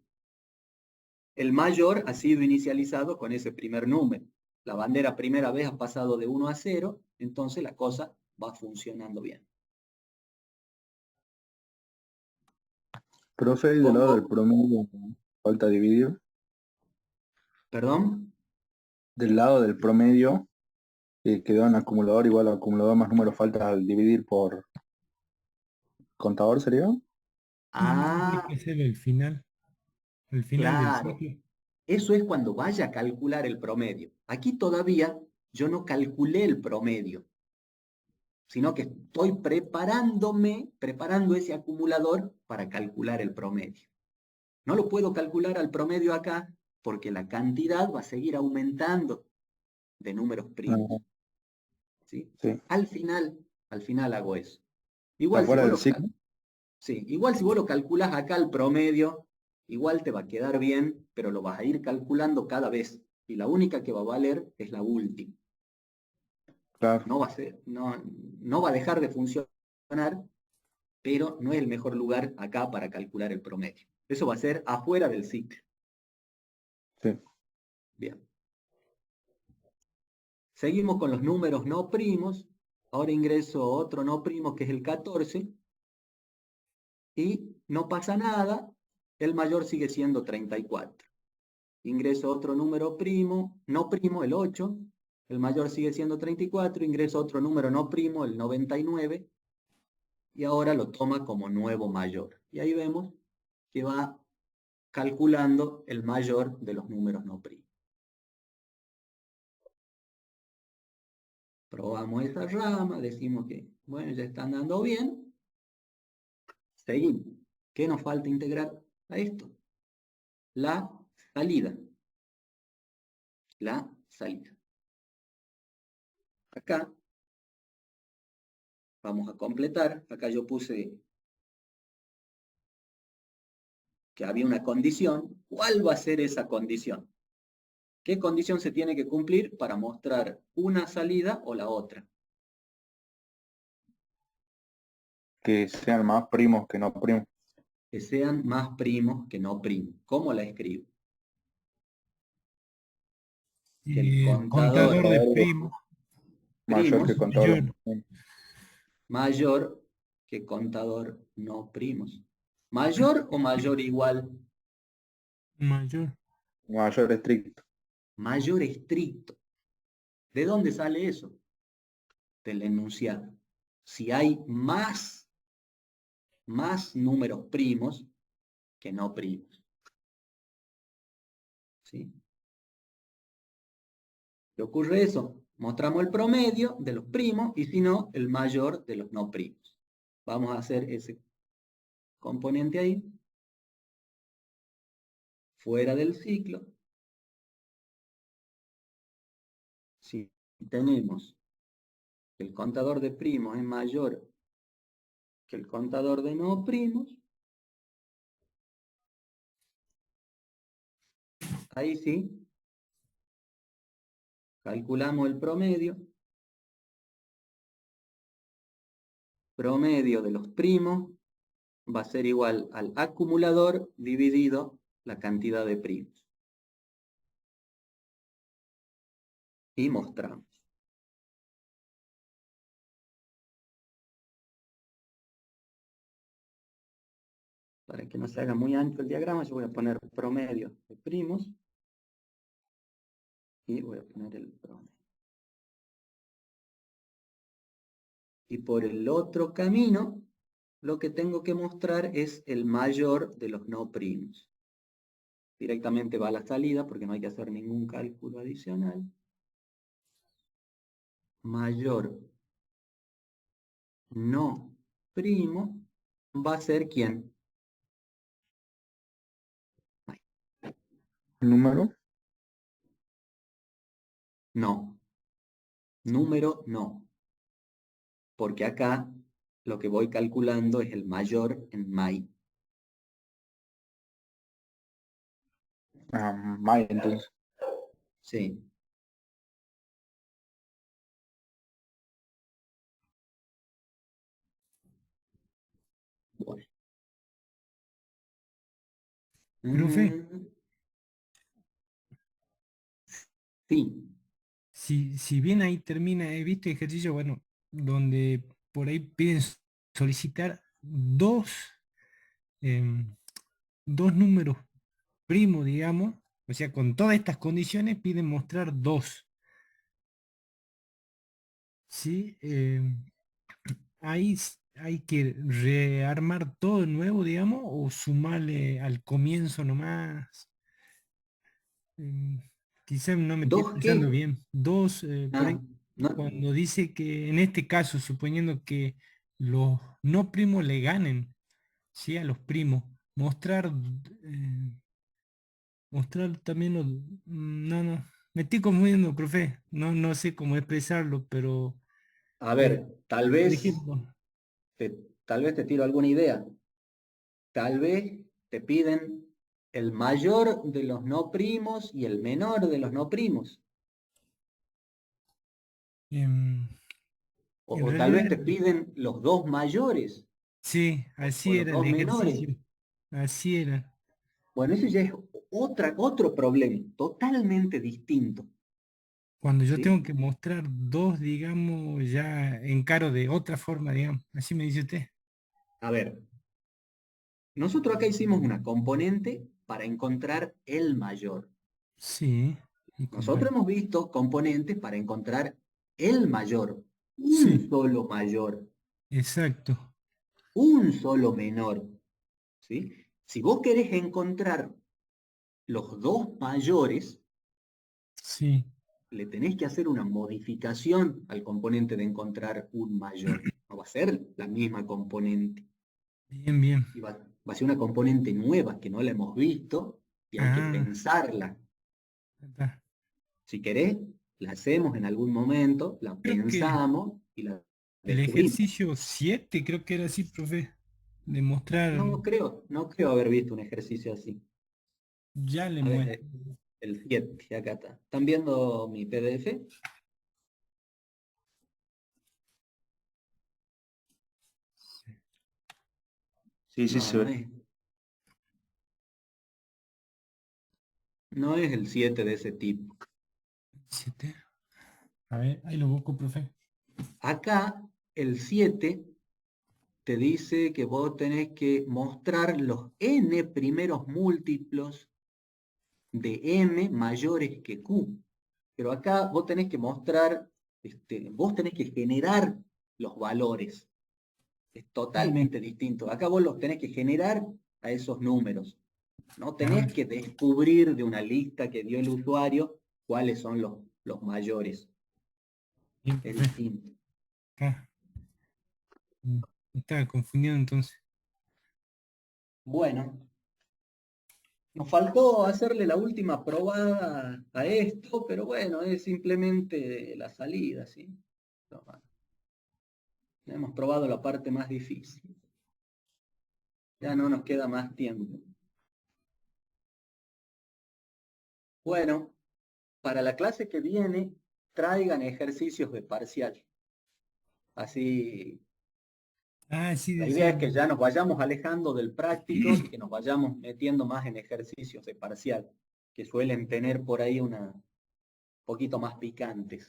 mayor ha sido inicializado con ese primer número. La bandera primera vez ha pasado de 1 a 0, entonces la cosa va funcionando bien. Profe, y del lado del promedio, falta dividir. ¿Perdón? Del lado del promedio, quedó en acumulador igual a acumulador más número falta al dividir por contador, ¿sería? Tiene Ah, que ser el final del claro. ciclo. Eso es cuando vaya a calcular el promedio. Aquí todavía yo no calculé el promedio, sino que estoy preparando ese acumulador para calcular el promedio. No lo puedo calcular al promedio acá porque la cantidad va a seguir aumentando de números primos. ¿Sí? Sí. Al final hago eso. Igual si ¿Afuera vos del ciclo? sí, igual si vos lo calculás acá al promedio, igual te va a quedar bien, pero lo vas a ir calculando cada vez. Y la única que va a valer es la última. Claro. No va a ser, no va a dejar de funcionar, pero no es el mejor lugar acá para calcular el promedio. Eso va a ser afuera del ciclo. Sí. Bien. Seguimos con los números no primos. Ahora ingreso otro no primo que es el 14. Y no pasa nada. El mayor sigue siendo 34. Ingreso otro número primo, no primo, el 8. El mayor sigue siendo 34. Ingreso otro número no primo, el 99. Y ahora lo toma como nuevo mayor. Y ahí vemos que va calculando el mayor de los números no primos. Probamos esa rama, decimos que, bueno, ya está andando bien. Seguimos. ¿Qué nos falta integrar a esto? La salida. La salida. Acá vamos a completar. Acá yo puse que había una condición. ¿Cuál va a ser esa condición? ¿Qué condición se tiene que cumplir para mostrar una salida o la otra? Que sean más primos que no primos. Que sean más primos que no primos. ¿Cómo la escribo? Que el Contador de contador primos Mayor que primos contador. mayor. mayor que contador no primos. ¿Mayor o mayor igual? Mayor. Mayor estricto. Mayor estricto. ¿De dónde sale eso? Del enunciado. Si hay más números primos que no primos. ¿Sí? ¿Qué ocurre eso? Mostramos el promedio de los primos y si no, el mayor de los no primos. Vamos a hacer ese componente ahí. Fuera del ciclo. Si tenemos que el contador de primos es mayor que el contador de no primos, ahí sí, calculamos el promedio. Promedio de los primos va a ser igual al acumulador dividido la cantidad de primos. Y mostramos. Para que no se haga muy ancho el diagrama, yo voy a poner promedio de primos. Y voy a poner el promedio. Y por el otro camino, lo que tengo que mostrar es el mayor de los no primos. Directamente va a la salida porque no hay que hacer ningún cálculo adicional. Mayor no primo va a ser ¿quién? Número. No. Número no. Porque acá lo que voy calculando es el mayor en may. May entonces. Sí. Bueno. Profe, Sí. si bien ahí termina, he visto ejercicio, bueno, donde por ahí piden solicitar dos números primos, digamos, o sea, con todas estas condiciones piden mostrar dos. ¿Sí? Ahí hay que rearmar todo de nuevo, digamos, o sumarle al comienzo nomás. Quizá no me estoy ¿Dos expresando qué? bien. Dos, por ahí, No. cuando dice que en este caso, suponiendo que los no primos le ganen, ¿sí? A los primos, mostrar también los... no, me estoy confundiendo, profe. No sé cómo expresarlo, pero A ver, por ejemplo, tal vez te tiro alguna idea. Tal vez te piden el mayor de los no primos y el menor de los no primos. en O tal vez realidad, te piden los dos mayores sí, o así los era el dos menores. ejercicio. Así era. Bueno, eso ya es otro problema, totalmente distinto. Cuando yo ¿Sí? tengo que mostrar dos, digamos, ya encaro de otra forma, digamos. Así me dice usted. A ver, nosotros acá hicimos una componente para encontrar el mayor. Sí. Nosotros hemos visto componentes para encontrar el mayor, un Sí, solo mayor, exacto. un solo menor. ¿Sí? Si vos querés encontrar los dos mayores, Sí. le tenés que hacer una modificación al componente de encontrar un mayor. No va a ser la misma componente. Bien, bien. Y va a ser una componente nueva que no la hemos visto y hay que Ah, pensarla. está. Si querés, la hacemos en algún momento, la Creo que pensamos y la el descubrimos. ejercicio 7 creo que era así, profe. Demostrar, No creo haber visto un ejercicio así. ya le A ver, muestro. el 7, acá está. ¿Están viendo mi PDF? Sí, sí No, se no ve. es. No es el 7 de ese tipo. 7. A ver, ahí lo busco, profe. Acá el 7 te dice que vos tenés que mostrar los n primeros múltiplos de m mayores que q. Pero acá vos tenés que mostrar, vos tenés que generar los valores. Es totalmente distinto. Acá vos los tenés que generar a esos números. No Ah, tenés que descubrir de una lista que dio el usuario cuáles son los mayores. bien, Es profe. distinto. Acá. Mm, estaba confundido entonces. Bueno, nos faltó hacerle la última probada a esto, pero bueno, es simplemente la salida, ¿sí? No, hemos probado la parte más difícil. Ya no nos queda más tiempo. Bueno, para la clase que viene, traigan ejercicios de parcial. Así, Ah, sí, la idea es decían. que ya nos vayamos alejando del práctico y que nos vayamos metiendo más en ejercicios de parcial, que suelen tener por ahí una poquito más picantes,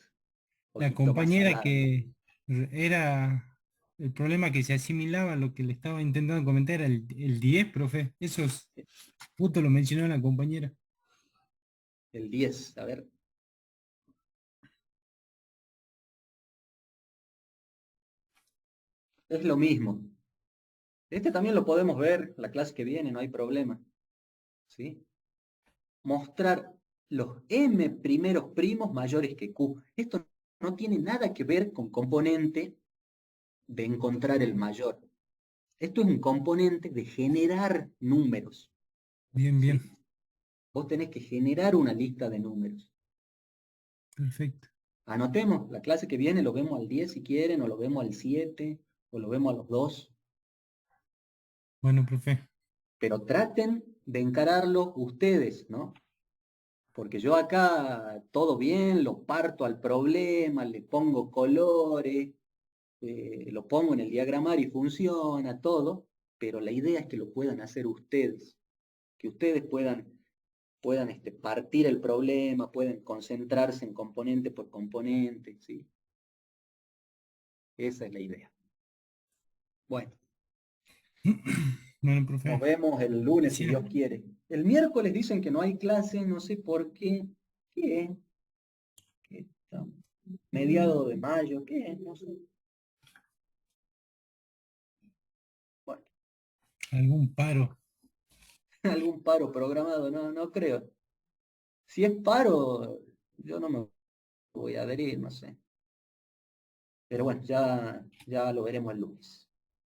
La poquito más compañera saladas. que era el problema que se asimilaba a lo que le estaba intentando comentar era el 10, profe. Eso es, justo lo mencionó la compañera. El 10, a ver. Es lo mismo. Este también lo podemos ver la clase que viene, no hay problema. ¿Sí? Mostrar los m primeros primos mayores que q. Esto no tiene nada que ver con componente de encontrar el mayor. Esto es un componente de generar números. Bien, bien. ¿Sí? Vos tenés que generar una lista de números. Perfecto. Anotemos, la clase que viene lo vemos al 10 si quieren, o lo vemos al 7, o lo vemos a los 2. Bueno, profe. Pero traten de encararlo ustedes, ¿no? Porque yo acá todo bien, lo parto al problema, le pongo colores, lo pongo en el diagramar y funciona todo, pero la idea es que lo puedan hacer ustedes, que ustedes puedan partir el problema, pueden concentrarse en componente por componente, ¿sí? Esa es la idea. Bueno, Bueno, nos profe. vemos el lunes si Gracias. Dios quiere. El miércoles dicen que no hay clase, no sé por qué. ¿Qué es? ¿Qué está? Mediado de mayo, ¿qué es? No sé. Bueno, Algún paro. algún paro programado, no creo. Si es paro, yo no me voy a adherir, no sé. Pero bueno, ya lo veremos el lunes.